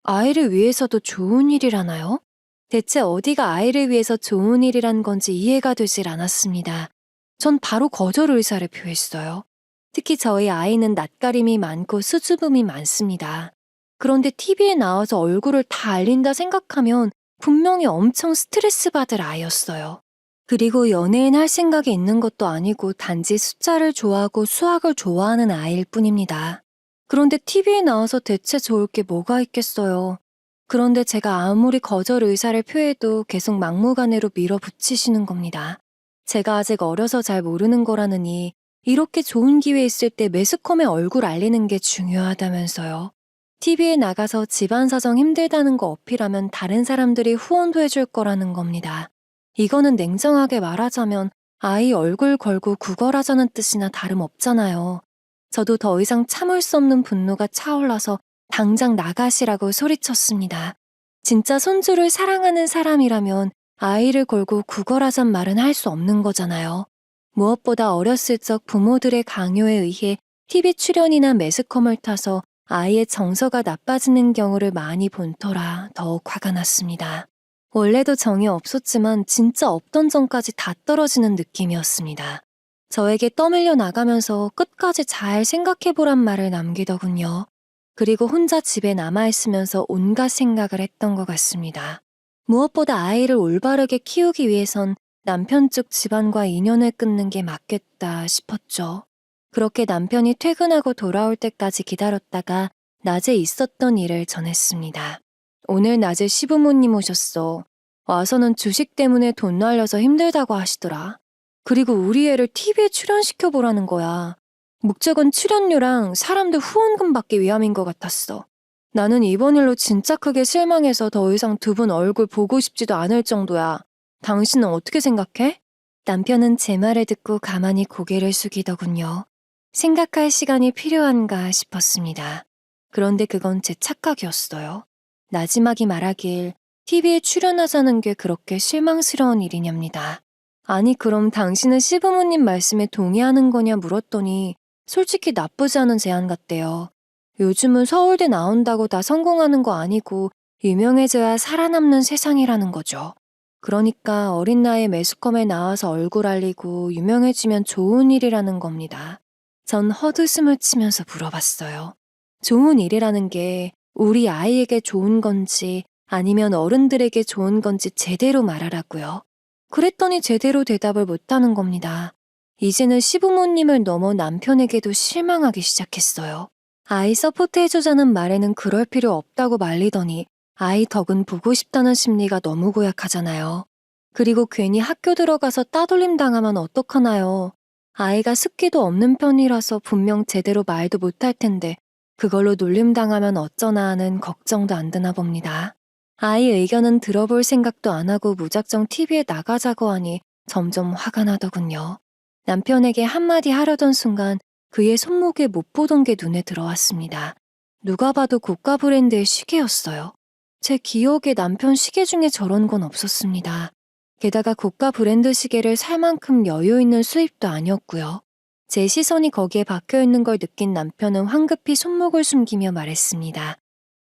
아이를 위해서도 좋은 일이라나요? 대체 어디가 아이를 위해서 좋은 일이란 건지 이해가 되질 않았습니다. 전 바로 거절 의사를 표했어요. 특히 저희 아이는 낯가림이 많고 수줍음이 많습니다. 그런데 TV에 나와서 얼굴을 다 알린다 생각하면 분명히 엄청 스트레스 받을 아이였어요. 그리고 연예인 할 생각이 있는 것도 아니고 단지 숫자를 좋아하고 수학을 좋아하는 아이일 뿐입니다. 그런데 TV에 나와서 대체 좋을 게 뭐가 있겠어요. 그런데 제가 아무리 거절 의사를 표해도 계속 막무가내로 밀어붙이시는 겁니다. 제가 아직 어려서 잘 모르는 거라느니 이렇게 좋은 기회 있을 때 매스컴에 얼굴 알리는 게 중요하다면서요. TV에 나가서 집안 사정 힘들다는 거 어필하면 다른 사람들이 후원도 해줄 거라는 겁니다. 이거는 냉정하게 말하자면 아이 얼굴 걸고 구걸하자는 뜻이나 다름없잖아요. 저도 더 이상 참을 수 없는 분노가 차올라서 당장 나가시라고 소리쳤습니다. 진짜 손주를 사랑하는 사람이라면 아이를 걸고 구걸하잔 말은 할 수 없는 거잖아요. 무엇보다 어렸을 적 부모들의 강요에 의해 TV 출연이나 매스컴을 타서 아이의 정서가 나빠지는 경우를 많이 본 터라 더욱 화가 났습니다. 원래도 정이 없었지만 진짜 없던 정까지 다 떨어지는 느낌이었습니다. 저에게 떠밀려 나가면서 끝까지 잘 생각해보란 말을 남기더군요. 그리고 혼자 집에 남아있으면서 온갖 생각을 했던 것 같습니다. 무엇보다 아이를 올바르게 키우기 위해선 남편 쪽 집안과 인연을 끊는 게 맞겠다 싶었죠. 그렇게 남편이 퇴근하고 돌아올 때까지 기다렸다가 낮에 있었던 일을 전했습니다. 오늘 낮에 시부모님 오셨어. 와서는 주식 때문에 돈 날려서 힘들다고 하시더라. 그리고 우리 애를 TV에 출연시켜보라는 거야. 목적은 출연료랑 사람들 후원금 받기 위함인 것 같았어. 나는 이번 일로 진짜 크게 실망해서 더 이상 두 분 얼굴 보고 싶지도 않을 정도야. 당신은 어떻게 생각해? 남편은 제 말을 듣고 가만히 고개를 숙이더군요. 생각할 시간이 필요한가 싶었습니다. 그런데 그건 제 착각이었어요. 나지막이 말하길 TV에 출연하자는 게 그렇게 실망스러운 일이냐입니다. 아니 그럼 당신은 시부모님 말씀에 동의하는 거냐 물었더니 솔직히 나쁘지 않은 제안 같대요. 요즘은 서울대 나온다고 다 성공하는 거 아니고 유명해져야 살아남는 세상이라는 거죠. 그러니까 어린 나이에 매스컴에 나와서 얼굴 알리고 유명해지면 좋은 일이라는 겁니다. 전 헛웃음을 치면서 물어봤어요. 좋은 일이라는 게 우리 아이에게 좋은 건지 아니면 어른들에게 좋은 건지 제대로 말하라고요. 그랬더니 제대로 대답을 못하는 겁니다. 이제는 시부모님을 넘어 남편에게도 실망하기 시작했어요. 아이 서포트해주자는 말에는 그럴 필요 없다고 말리더니 아이 덕은 보고 싶다는 심리가 너무 고약하잖아요. 그리고 괜히 학교 들어가서 따돌림 당하면 어떡하나요? 아이가 습기도 없는 편이라서 분명 제대로 말도 못할 텐데 그걸로 놀림당하면 어쩌나 하는 걱정도 안 드나 봅니다. 아이 의견은 들어볼 생각도 안 하고 무작정 TV에 나가자고 하니 점점 화가 나더군요. 남편에게 한마디 하려던 순간 그의 손목에 못 보던 게 눈에 들어왔습니다. 누가 봐도 고가 브랜드의 시계였어요. 제 기억에 남편 시계 중에 저런 건 없었습니다. 게다가 고가 브랜드 시계를 살 만큼 여유 있는 수입도 아니었고요. 제 시선이 거기에 박혀 있는 걸 느낀 남편은 황급히 손목을 숨기며 말했습니다.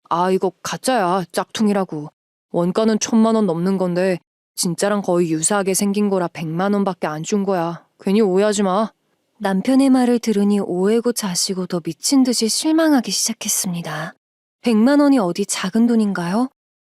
아, 이거 가짜야. 짝퉁이라고. 원가는 1,000만 원 넘는 건데 진짜랑 거의 유사하게 생긴 거라 100만 원밖에 안 준 거야. 괜히 오해하지 마. 남편의 말을 들으니 오해고 자시고 더 미친 듯이 실망하기 시작했습니다. 100만 원이 어디 작은 돈인가요?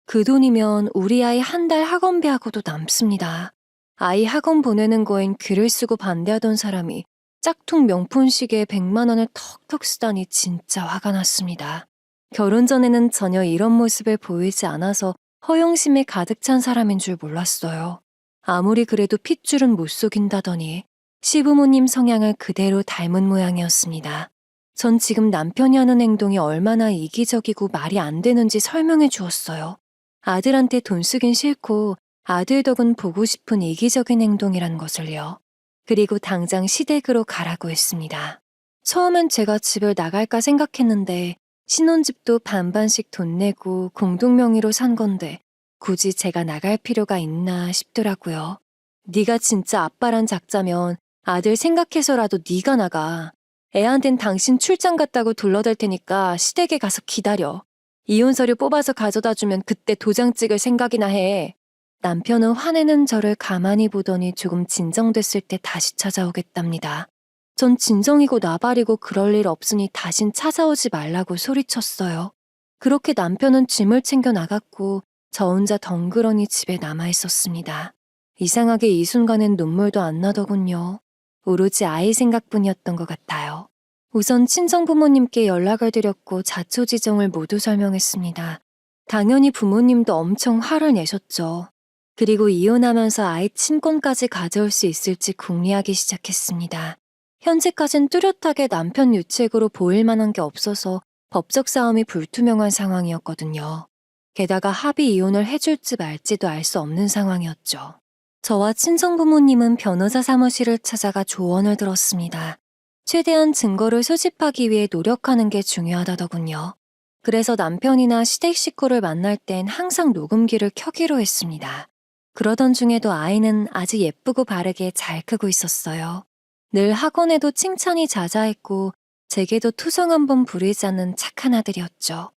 그 돈이면 우리 아이 한 달 학원비하고도 남습니다. 아이 학원 보내는 거엔 글을 쓰고 반대하던 사람이 짝퉁 명품 시계에 100만 원을 턱턱 쓰다니 진짜 화가 났습니다. 결혼 전에는 전혀 이런 모습을 보이지 않아서 허영심에 가득 찬 사람인 줄 몰랐어요. 아무리 그래도 핏줄은 못 속인다더니 시부모님 성향을 그대로 닮은 모양이었습니다. 전 지금 남편이 하는 행동이 얼마나 이기적이고 말이 안 되는지 설명해 주었어요. 아들한테 돈 쓰긴 싫고 아들 덕은 보고 싶은 이기적인 행동이란 것을요. 그리고 당장 시댁으로 가라고 했습니다. 처음엔 제가 집을 나갈까 생각했는데 신혼집도 반반씩 돈 내고 공동명의로 산 건데 굳이 제가 나갈 필요가 있나 싶더라고요. 네가 진짜 아빠란 작자면 아들 생각해서라도 네가 나가. 애한텐 당신 출장 갔다고 둘러댈 테니까 시댁에 가서 기다려. 이혼 서류 뽑아서 가져다 주면 그때 도장 찍을 생각이나 해. 남편은 화내는 저를 가만히 보더니 조금 진정됐을 때 다시 찾아오겠답니다. 전 진정이고 나발이고 그럴 일 없으니 다신 찾아오지 말라고 소리쳤어요. 그렇게 남편은 짐을 챙겨 나갔고 저 혼자 덩그러니 집에 남아 있었습니다. 이상하게 이 순간엔 눈물도 안 나더군요. 오로지 아이 생각뿐이었던 것 같아요. 우선 친정부모님께 연락을 드렸고 자초지종을 모두 설명했습니다. 당연히 부모님도 엄청 화를 내셨죠. 그리고 이혼하면서 아이 친권까지 가져올 수 있을지 궁리하기 시작했습니다. 현재까진 뚜렷하게 남편 유책으로 보일 만한 게 없어서 법적 싸움이 불투명한 상황이었거든요. 게다가 합의 이혼을 해줄지 말지도 알 수 없는 상황이었죠. 저와 친정부모님은 변호사 사무실을 찾아가 조언을 들었습니다. 최대한 증거를 수집하기 위해 노력하는 게 중요하다더군요. 그래서 남편이나 시댁 식구를 만날 땐 항상 녹음기를 켜기로 했습니다. 그러던 중에도 아이는 아주 예쁘고 바르게 잘 크고 있었어요. 늘 학원에도 칭찬이 자자했고 제게도 투정 한번 부리지 않는 착한 아들이었죠.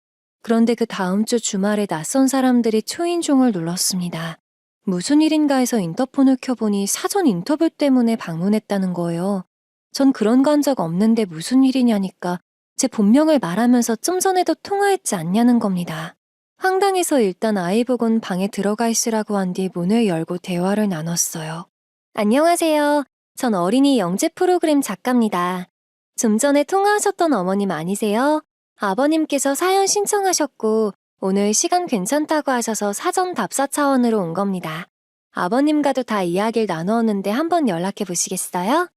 그런데 그 다음 주 주말에 낯선 사람들이 초인종을 눌렀습니다. 무슨 일인가 해서 인터폰을 켜보니 사전 인터뷰 때문에 방문했다는 거예요. 전 그런 거 한 적 없는데 무슨 일이냐니까 제 본명을 말하면서 좀 전에도 통화했지 않냐는 겁니다. 황당해서 일단 아이 보곤 방에 들어가 있으라고 한 뒤 문을 열고 대화를 나눴어요. 안녕하세요. 전 어린이 영재 프로그램 작가입니다. 좀 전에 통화하셨던 어머님 아니세요? 아버님께서 사연 신청하셨고 오늘 시간 괜찮다고 하셔서 사전 답사 차원으로 온 겁니다. 아버님과도 다 이야기를 나누었는데 한번 연락해 보시겠어요?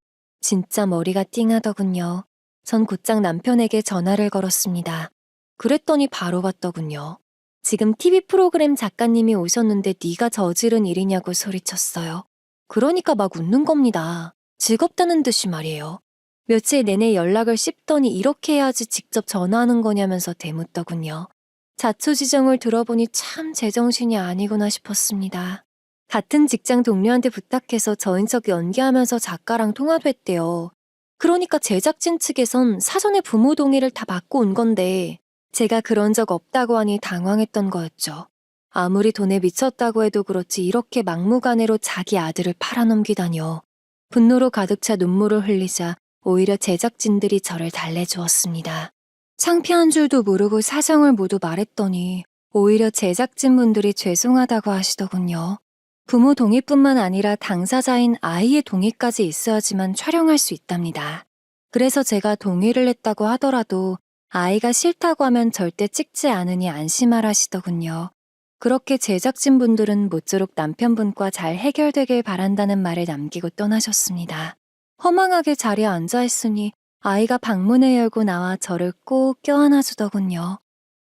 진짜 머리가 띵하더군요. 전 곧장 남편에게 전화를 걸었습니다. 그랬더니 바로 받더군요. 지금 TV 프로그램 작가님이 오셨는데 네가 저지른 일이냐고 소리쳤어요. 그러니까 막 웃는 겁니다. 즐겁다는 듯이 말이에요. 며칠 내내 연락을 씹더니 이렇게 해야지 직접 전화하는 거냐면서 대묻더군요. 자초지종을 들어보니 참 제정신이 아니구나 싶었습니다. 같은 직장 동료한테 부탁해서 저인 척 연기하면서 작가랑 통화도 했대요. 그러니까 제작진 측에선 사전에 부모 동의를 다 받고 온 건데 제가 그런 적 없다고 하니 당황했던 거였죠. 아무리 돈에 미쳤다고 해도 그렇지 이렇게 막무가내로 자기 아들을 팔아넘기다뇨. 분노로 가득 차 눈물을 흘리자 오히려 제작진들이 저를 달래주었습니다. 창피한 줄도 모르고 사정을 모두 말했더니 오히려 제작진분들이 죄송하다고 하시더군요. 부모 동의뿐만 아니라 당사자인 아이의 동의까지 있어야지만 촬영할 수 있답니다. 그래서 제가 동의를 했다고 하더라도 아이가 싫다고 하면 절대 찍지 않으니 안심하라시더군요. 그렇게 제작진분들은 모쪼록 남편분과 잘 해결되길 바란다는 말을 남기고 떠나셨습니다. 허망하게 자리에 앉아있으니 아이가 방문을 열고 나와 저를 꼭 껴안아주더군요.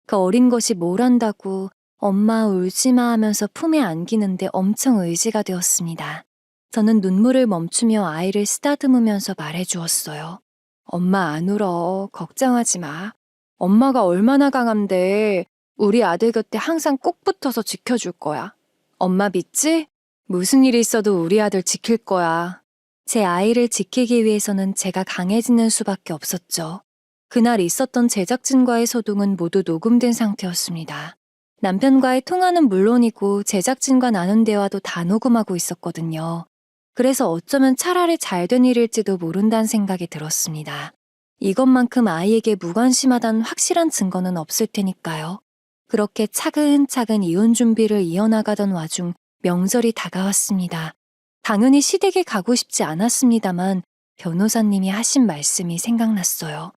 그 어린 것이 뭘 안다고 엄마 울지마 하면서 품에 안기는데 엄청 의지가 되었습니다. 저는 눈물을 멈추며 아이를 쓰다듬으면서 말해주었어요. 엄마 안 울어. 걱정하지 마. 엄마가 얼마나 강한데 우리 아들 곁에 항상 꼭 붙어서 지켜줄 거야. 엄마 믿지? 무슨 일이 있어도 우리 아들 지킬 거야. 제 아이를 지키기 위해서는 제가 강해지는 수밖에 없었죠. 그날 있었던 제작진과의 소동은 모두 녹음된 상태였습니다. 남편과의 통화는 물론이고 제작진과 나눈 대화도 다 녹음하고 있었거든요. 그래서 어쩌면 차라리 잘된 일일지도 모른다는 생각이 들었습니다. 이것만큼 아이에게 무관심하다는 확실한 증거는 없을 테니까요. 그렇게 차근차근 이혼 준비를 이어나가던 와중 명절이 다가왔습니다. 당연히 시댁에 가고 싶지 않았습니다만 변호사님이 하신 말씀이 생각났어요.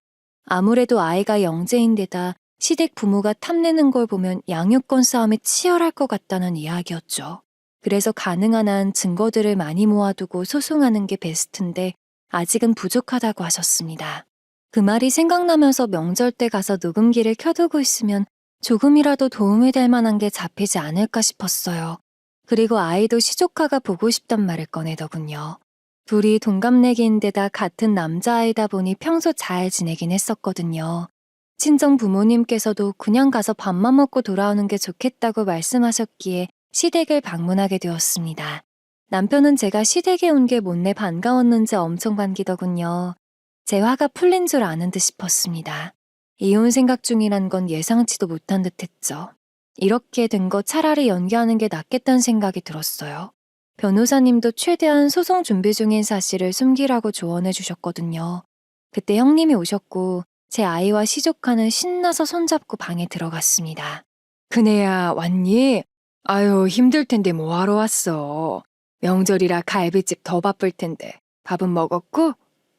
아무래도 아이가 영재인데다 시댁 부모가 탐내는 걸 보면 양육권 싸움이 치열할 것 같다는 이야기였죠. 그래서 가능한 한 증거들을 많이 모아두고 소송하는 게 베스트인데 아직은 부족하다고 하셨습니다. 그 말이 생각나면서 명절 때 가서 녹음기를 켜두고 있으면 조금이라도 도움이 될 만한 게 잡히지 않을까 싶었어요. 그리고 아이도 시조카가 보고 싶단 말을 꺼내더군요. 둘이 동갑내기인데다 같은 남자아이다 보니 평소 잘 지내긴 했었거든요. 친정 부모님께서도 그냥 가서 밥만 먹고 돌아오는 게 좋겠다고 말씀하셨기에 시댁을 방문하게 되었습니다. 남편은 제가 시댁에 온 게 못내 반가웠는지 엄청 반기더군요. 제 화가 풀린 줄 아는 듯 싶었습니다. 이혼 생각 중이란 건 예상치도 못한 듯 했죠. 이렇게 된 거 차라리 연기하는 게 낫겠다는 생각이 들었어요. 변호사님도 최대한 소송 준비 중인 사실을 숨기라고 조언해 주셨거든요. 그때 형님이 오셨고 제 아이와 시조카는 신나서 손잡고 방에 들어갔습니다. 큰애야 왔니? 아유, 힘들 텐데 뭐하러 왔어. 명절이라 갈비집 더 바쁠 텐데. 밥은 먹었고?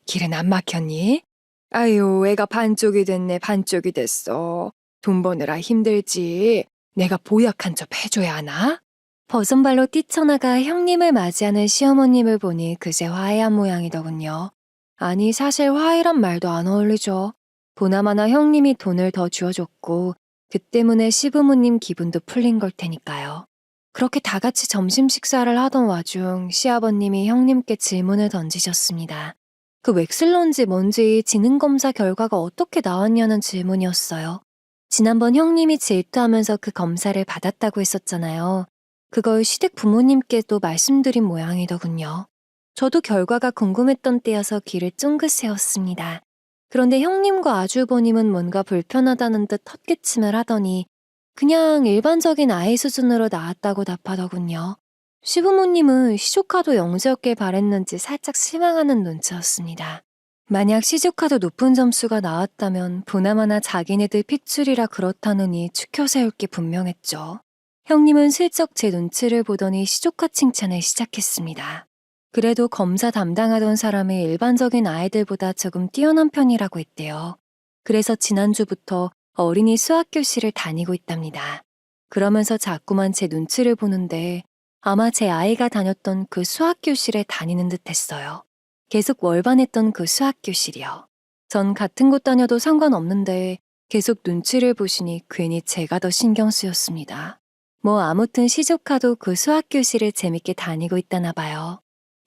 길은 안 막혔니? 아유, 애가 반쪽이 됐네, 반쪽이 됐어. 돈 버느라 힘들지. 내가 보약한 첩 해줘야 하나? 버선발로 뛰쳐나가 형님을 맞이하는 시어머님을 보니 그새 화해한 모양이더군요. 아니, 사실 화해란 말도 안 어울리죠. 보나마나 형님이 돈을 더 쥐어줬고 그 때문에 시부모님 기분도 풀린 걸 테니까요. 그렇게 다 같이 점심 식사를 하던 와중 시아버님이 형님께 질문을 던지셨습니다. 그 웩슬런지 뭔지 지능검사 결과가 어떻게 나왔냐는 질문이었어요. 지난번 형님이 질투하면서 그 검사를 받았다고 했었잖아요. 그걸 시댁 부모님께도 말씀드린 모양이더군요. 저도 결과가 궁금했던 때여서 귀를 쫑긋 세웠습니다. 그런데 형님과 아주버님은 뭔가 불편하다는 듯 헛기침을 하더니 그냥 일반적인 아이 수준으로 나왔다고 답하더군요. 시부모님은 시조카도 영재였길 바랬는지 살짝 실망하는 눈치였습니다. 만약 시조카도 높은 점수가 나왔다면 보나마나 자기네들 핏줄이라 그렇다느니 추켜 세울 게 분명했죠. 형님은 슬쩍 제 눈치를 보더니 시조카 칭찬을 시작했습니다. 그래도 검사 담당하던 사람이 일반적인 아이들보다 조금 뛰어난 편이라고 했대요. 그래서 지난주부터 어린이 수학교실을 다니고 있답니다. 그러면서 자꾸만 제 눈치를 보는데 아마 제 아이가 다녔던 그 수학교실에 다니는 듯 했어요. 계속 월반했던 그 수학교실이요. 전 같은 곳 다녀도 상관없는데 계속 눈치를 보시니 괜히 제가 더 신경 쓰였습니다. 뭐 아무튼 시조카도 그 수학교실을 재밌게 다니고 있다나 봐요.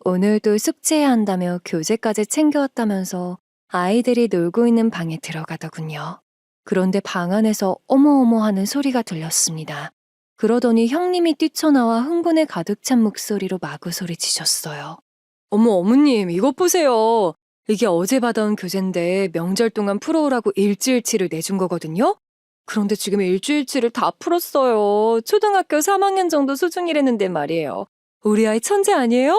오늘도 숙제해야 한다며 교재까지 챙겨왔다면서 아이들이 놀고 있는 방에 들어가더군요. 그런데 방 안에서 어머어머 하는 소리가 들렸습니다. 그러더니 형님이 뛰쳐나와 흥분에 가득 찬 목소리로 마구 소리치셨어요. 어머, 어머님, 이것 보세요. 이게 어제 받아온 교재인데 명절 동안 풀어오라고 일주일치를 내준 거거든요? 그런데 지금 일주일치를 다 풀었어요. 초등학교 3학년 정도 수준이랬는데 말이에요. 우리 아이 천재 아니에요?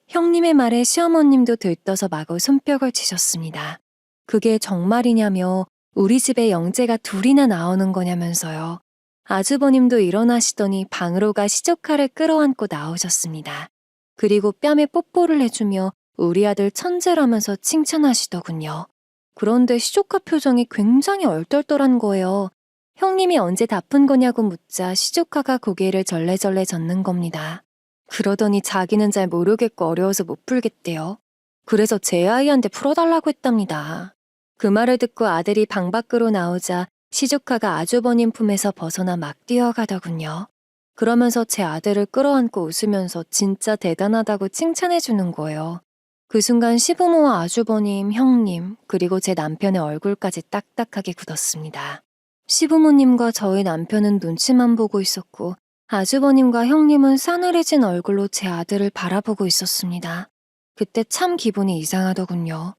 형님의 말에 시어머님도 들떠서 마구 손뼉을 치셨습니다. 그게 정말이냐며 우리 집에 영재가 둘이나 나오는 거냐면서요. 아주버님도 일어나시더니 방으로 가 시조카를 끌어안고 나오셨습니다. 그리고 뺨에 뽀뽀를 해주며 우리 아들 천재라면서 칭찬하시더군요. 그런데 시조카 표정이 굉장히 얼떨떨한 거예요. 형님이 언제 다 푼 거냐고 묻자 시조카가 고개를 절레절레 젓는 겁니다. 그러더니 자기는 잘 모르겠고 어려워서 못 풀겠대요. 그래서 제 아이한테 풀어달라고 했답니다. 그 말을 듣고 아들이 방 밖으로 나오자 시조카가 아주버님 품에서 벗어나 막 뛰어가더군요. 그러면서 제 아들을 끌어안고 웃으면서 진짜 대단하다고 칭찬해주는 거예요. 그 순간 시부모와 아주버님, 형님, 그리고 제 남편의 얼굴까지 딱딱하게 굳었습니다. 시부모님과 저희 남편은 눈치만 보고 있었고 아주버님과 형님은 싸늘해진 얼굴로 제 아들을 바라보고 있었습니다. 그때 참 기분이 이상하더군요.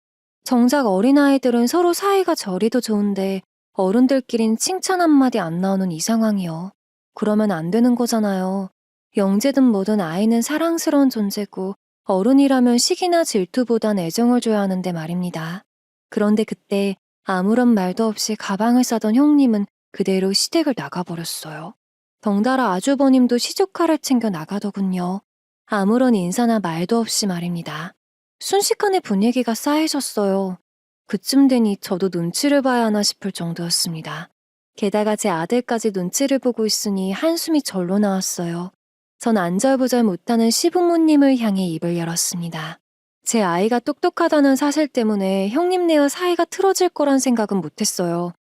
정작 어린아이들은 서로 사이가 저리도 좋은데 어른들끼린 칭찬 한마디 안 나오는 이 상황이요. 그러면 안 되는 거잖아요. 영재든 뭐든 아이는 사랑스러운 존재고 어른이라면 시기나 질투보단 애정을 줘야 하는데 말입니다. 그런데 그때 아무런 말도 없이 가방을 싸던 형님은 그대로 시댁을 나가버렸어요. 덩달아 아주버님도 시조카를 챙겨 나가더군요. 아무런 인사나 말도 없이 말입니다. 순식간에 분위기가 싸해졌어요. 그쯤 되니 저도 눈치를 봐야 하나 싶을 정도였습니다. 게다가 제 아들까지 눈치를 보고 있으니 한숨이 절로 나왔어요. 전 안절부절 못하는 시부모님을 향해 입을 열었습니다. 제 아이가 똑똑하다는 사실 때문에 형님네와 사이가 틀어질 거란 생각은 못했어요.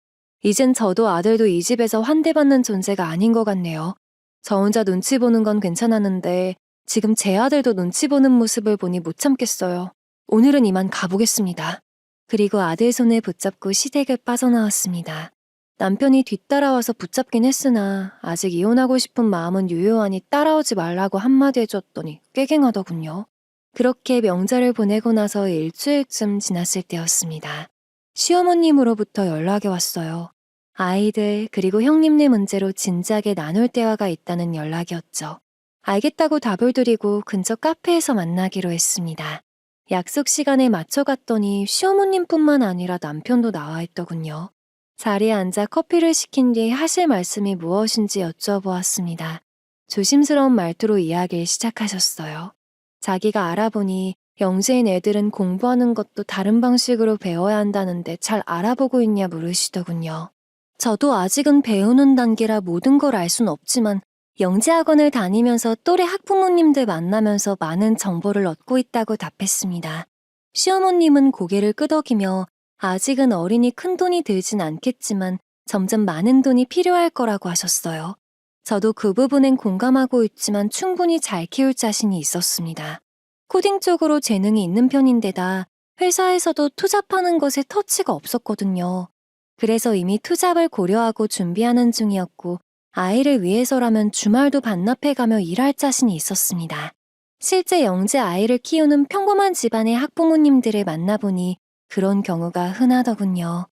이젠 저도 아들도 이 집에서 환대받는 존재가 아닌 것 같네요. 저 혼자 눈치 보는 건 괜찮았는데 지금 제 아들도 눈치 보는 모습을 보니 못 참겠어요. 오늘은 이만 가보겠습니다. 그리고 아들 손을 붙잡고 시댁을 빠져나왔습니다. 남편이 뒤따라와서 붙잡긴 했으나 아직 이혼하고 싶은 마음은 유효하니 따라오지 말라고 한마디 해줬더니 꾀갱하더군요. 그렇게 명절을 보내고 나서 일주일쯤 지났을 때였습니다. 시어머님으로부터 연락이 왔어요. 아이들 그리고 형님네 문제로 진지하게 나눌 대화가 있다는 연락이었죠. 알겠다고 답을 드리고 근처 카페에서 만나기로 했습니다. 약속 시간에 맞춰 갔더니 시어머님뿐만 아니라 남편도 나와 있더군요. 자리에 앉아 커피를 시킨 뒤 하실 말씀이 무엇인지 여쭤보았습니다. 조심스러운 말투로 이야기를 시작하셨어요. 자기가 알아보니 영재인 애들은 공부하는 것도 다른 방식으로 배워야 한다는데 잘 알아보고 있냐 물으시더군요. 저도 아직은 배우는 단계라 모든 걸 알 순 없지만 영재학원을 다니면서 또래 학부모님들 만나면서 많은 정보를 얻고 있다고 답했습니다. 시어머님은 고개를 끄덕이며 아직은 어리니 큰 돈이 들진 않겠지만 점점 많은 돈이 필요할 거라고 하셨어요. 저도 그 부분엔 공감하고 있지만 충분히 잘 키울 자신이 있었습니다. 코딩 쪽으로 재능이 있는 편인데다 회사에서도 투잡하는 것에 터치가 없었거든요. 그래서 이미 투잡을 고려하고 준비하는 중이었고 아이를 위해서라면 주말도 반납해가며 일할 자신이 있었습니다. 실제 영재 아이를 키우는 평범한 집안의 학부모님들을 만나보니 그런 경우가 흔하더군요.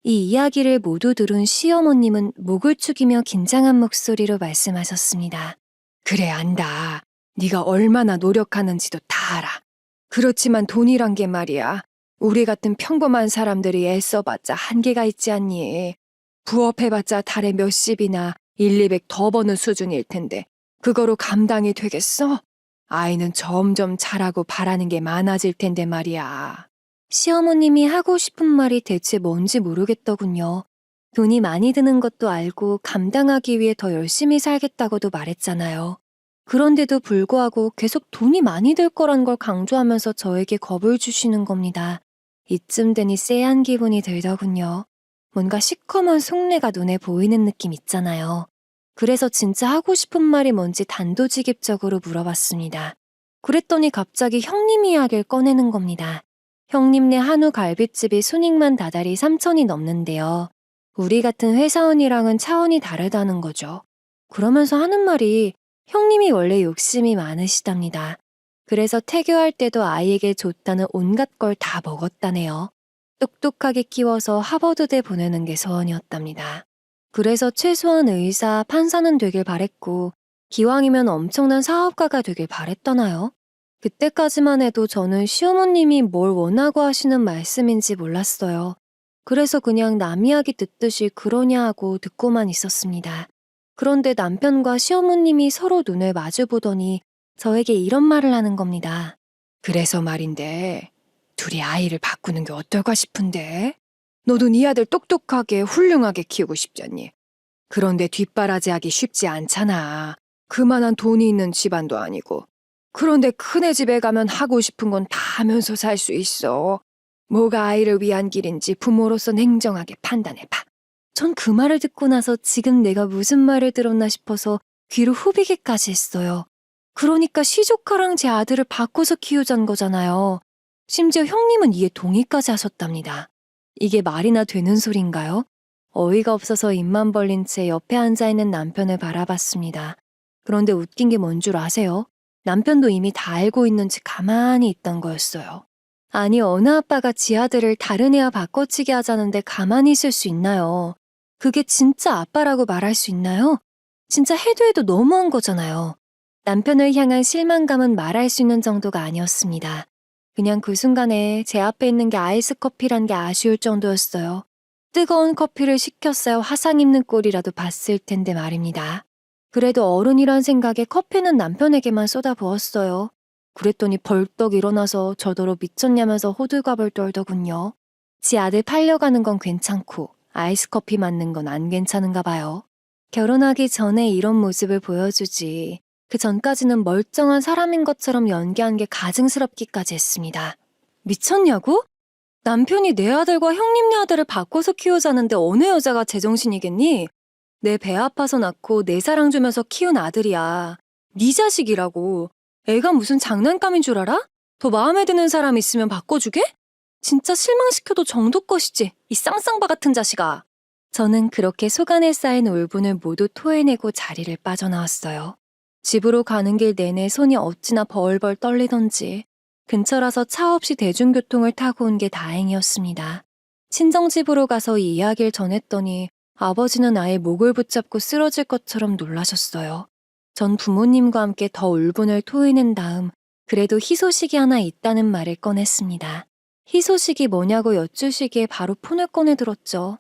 이 이야기를 모두 들은 시어머님은 목을 축이며 긴장한 목소리로 말씀하셨습니다. 그래, 안다. 네가 얼마나 노력하는지도 다 알아. 그렇지만 돈이란 게 말이야. 우리 같은 평범한 사람들이 애써봤자 한계가 있지 않니? 부업해봤자 달에 몇십이나 200 더 버는 수준일 텐데 그거로 감당이 되겠어? 아이는 점점 자라고 바라는 게 많아질 텐데 말이야. 시어머님이 하고 싶은 말이 대체 뭔지 모르겠더군요. 돈이 많이 드는 것도 알고 감당하기 위해 더 열심히 살겠다고도 말했잖아요. 그런데도 불구하고 계속 돈이 많이 들 거란 걸 강조하면서 저에게 겁을 주시는 겁니다. 이쯤 되니 쎄한 기분이 들더군요. 뭔가 시커먼 속내가 눈에 보이는 느낌 있잖아요. 그래서 진짜 하고 싶은 말이 뭔지 단도직입적으로 물어봤습니다. 그랬더니 갑자기 형님 이야기를 꺼내는 겁니다. 형님네 한우 갈비집이 순익만 다달이 3천이 넘는데요. 우리 같은 회사원이랑은 차원이 다르다는 거죠. 그러면서 하는 말이 형님이 원래 욕심이 많으시답니다. 그래서 태교할 때도 아이에게 좋다는 온갖 걸 다 먹었다네요. 똑똑하게 키워서 하버드대 보내는 게 소원이었답니다. 그래서 최소한 의사, 판사는 되길 바랬고 기왕이면 엄청난 사업가가 되길 바랬다나요? 그때까지만 해도 저는 시어머님이 뭘 원하고 하시는 말씀인지 몰랐어요. 그래서 그냥 남 이야기 듣듯이 그러냐 하고 듣고만 있었습니다. 그런데 남편과 시어머님이 서로 눈을 마주보더니 저에게 이런 말을 하는 겁니다. 그래서 말인데 둘이 아이를 바꾸는 게 어떨까 싶은데? 너도 네 아들 똑똑하게 훌륭하게 키우고 싶잖니. 그런데 뒷바라지하기 쉽지 않잖아. 그만한 돈이 있는 집안도 아니고. 그런데 큰애 집에 가면 하고 싶은 건 다 하면서 살 수 있어. 뭐가 아이를 위한 길인지 부모로서 냉정하게 판단해봐. 전 그 말을 듣고 나서 지금 내가 무슨 말을 들었나 싶어서 귀로 후비기까지 했어요. 그러니까 시조카랑 제 아들을 바꿔서 키우자는 거잖아요. 심지어 형님은 이에 동의까지 하셨답니다. 이게 말이나 되는 소린가요? 어이가 없어서 입만 벌린 채 옆에 앉아있는 남편을 바라봤습니다. 그런데 웃긴 게 뭔 줄 아세요? 남편도 이미 다 알고 있는지 가만히 있던 거였어요. 아니 어느 아빠가 지 아들을 다른 애와 바꿔치기 하자는데 가만히 있을 수 있나요? 그게 진짜 아빠라고 말할 수 있나요? 진짜 해도 해도 너무한 거잖아요. 남편을 향한 실망감은 말할 수 있는 정도가 아니었습니다. 그냥 그 순간에 제 앞에 있는 게 아이스 커피란 게 아쉬울 정도였어요. 뜨거운 커피를 시켰어야 화상 입는 꼴이라도 봤을 텐데 말입니다. 그래도 어른이란 생각에 커피는 남편에게만 쏟아부었어요. 그랬더니 벌떡 일어나서 저더러 미쳤냐면서 호들갑을 떨더군요. 지 아들 팔려가는 건 괜찮고 아이스 커피 맞는 건 안 괜찮은가 봐요. 결혼하기 전에 이런 모습을 보여주지 그 전까지는 멀쩡한 사람인 것처럼 연기한 게 가증스럽기까지 했습니다. 미쳤냐고? 남편이 내 아들과 형님네 아들을 바꿔서 키우자는데 어느 여자가 제정신이겠니? 내 배 아파서 낳고 내 사랑 주면서 키운 아들이야. 네 자식이라고. 애가 무슨 장난감인 줄 알아? 더 마음에 드는 사람 있으면 바꿔주게? 진짜 실망시켜도 정도 것이지, 이 쌍쌍바 같은 자식아. 저는 그렇게 속안에 쌓인 울분을 모두 토해내고 자리를 빠져나왔어요. 집으로 가는 길 내내 손이 어찌나 벌벌 떨리던지 근처라서 차 없이 대중교통을 타고 온 게 다행이었습니다. 친정집으로 가서 이 이야기를 전했더니 아버지는 아예 목을 붙잡고 쓰러질 것처럼 놀라셨어요. 전 부모님과 함께 더 울분을 토해낸 다음 그래도 희소식이 하나 있다는 말을 꺼냈습니다. 희소식이 뭐냐고 여쭈시기에 바로 폰을 꺼내 들었죠.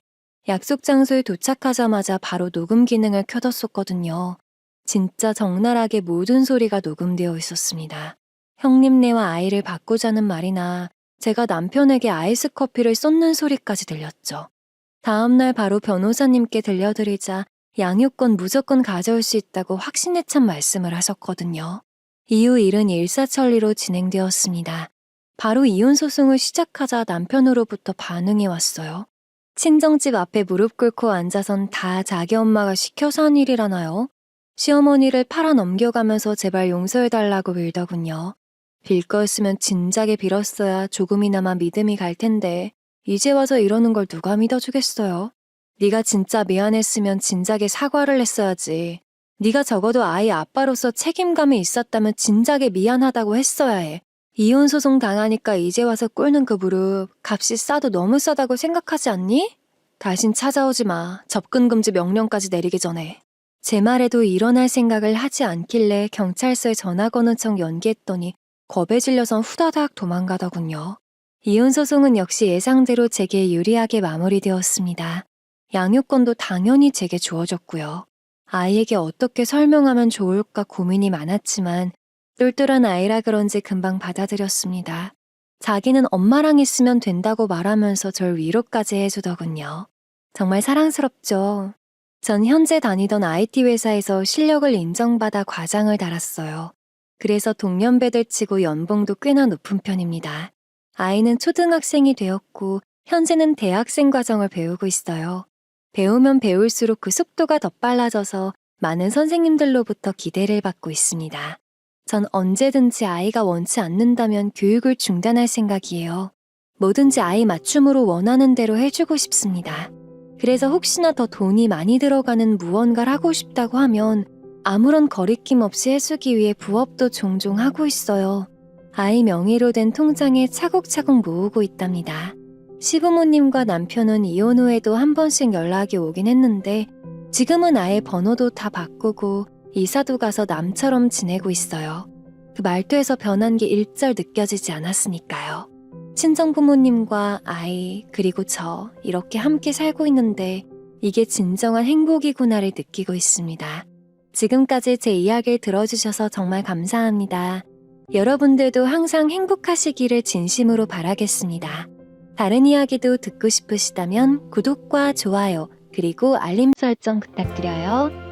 약속 장소에 도착하자마자 바로 녹음 기능을 켜뒀었거든요. 진짜 적나라하게 모든 소리가 녹음되어 있었습니다. 형님네와 아이를 바꾸자는 말이나 제가 남편에게 아이스 커피를 쏟는 소리까지 들렸죠. 다음날 바로 변호사님께 들려드리자 양육권 무조건 가져올 수 있다고 확신에 찬 말씀을 하셨거든요. 이후 일은 일사천리로 진행되었습니다. 바로 이혼 소송을 시작하자 남편으로부터 반응이 왔어요. 친정집 앞에 무릎 꿇고 앉아선 다 자기 엄마가 시켜서 한 일이라나요? 시어머니를 팔아 넘겨가면서 제발 용서해달라고 빌더군요. 빌 거였으면 진작에 빌었어야 조금이나마 믿음이 갈 텐데 이제 와서 이러는 걸 누가 믿어주겠어요? 네가 진짜 미안했으면 진작에 사과를 했어야지. 네가 적어도 아이 아빠로서 책임감이 있었다면 진작에 미안하다고 했어야 해. 이혼 소송 당하니까 이제 와서 꿇는 그 무릎 값이 싸도 너무 싸다고 생각하지 않니? 다신 찾아오지 마. 접근 금지 명령까지 내리기 전에. 제 말에도 일어날 생각을 하지 않길래 경찰서에 전화 거는 척 연기했더니 겁에 질려선 후다닥 도망가더군요. 이혼 소송은 역시 예상대로 제게 유리하게 마무리되었습니다. 양육권도 당연히 제게 주어졌고요. 아이에게 어떻게 설명하면 좋을까 고민이 많았지만 똘똘한 아이라 그런지 금방 받아들였습니다. 자기는 엄마랑 있으면 된다고 말하면서 절 위로까지 해주더군요. 정말 사랑스럽죠. 전 현재 다니던 IT 회사에서 실력을 인정받아 과장을 달았어요. 그래서 동년배들 치고 연봉도 꽤나 높은 편입니다. 아이는 초등학생이 되었고 현재는 대학생 과정을 배우고 있어요. 배우면 배울수록 그 속도가 더 빨라져서 많은 선생님들로부터 기대를 받고 있습니다. 전 언제든지 아이가 원치 않는다면 교육을 중단할 생각이에요. 뭐든지 아이 맞춤으로 원하는 대로 해주고 싶습니다. 그래서 혹시나 더 돈이 많이 들어가는 무언가를 하고 싶다고 하면 아무런 거리낌 없이 해주기 위해 부업도 종종 하고 있어요. 아이 명의로 된 통장에 차곡차곡 모으고 있답니다. 시부모님과 남편은 이혼 후에도 한 번씩 연락이 오긴 했는데 지금은 아예 번호도 다 바꾸고 이사도 가서 남처럼 지내고 있어요. 그 말투에서 변한 게 일절 느껴지지 않았으니까요. 친정부모님과 아이 그리고 저 이렇게 함께 살고 있는데 이게 진정한 행복이구나를 느끼고 있습니다. 지금까지 제 이야기를 들어주셔서 정말 감사합니다. 여러분들도 항상 행복하시기를 진심으로 바라겠습니다. 다른 이야기도 듣고 싶으시다면 구독과 좋아요 그리고 알림 설정 부탁드려요.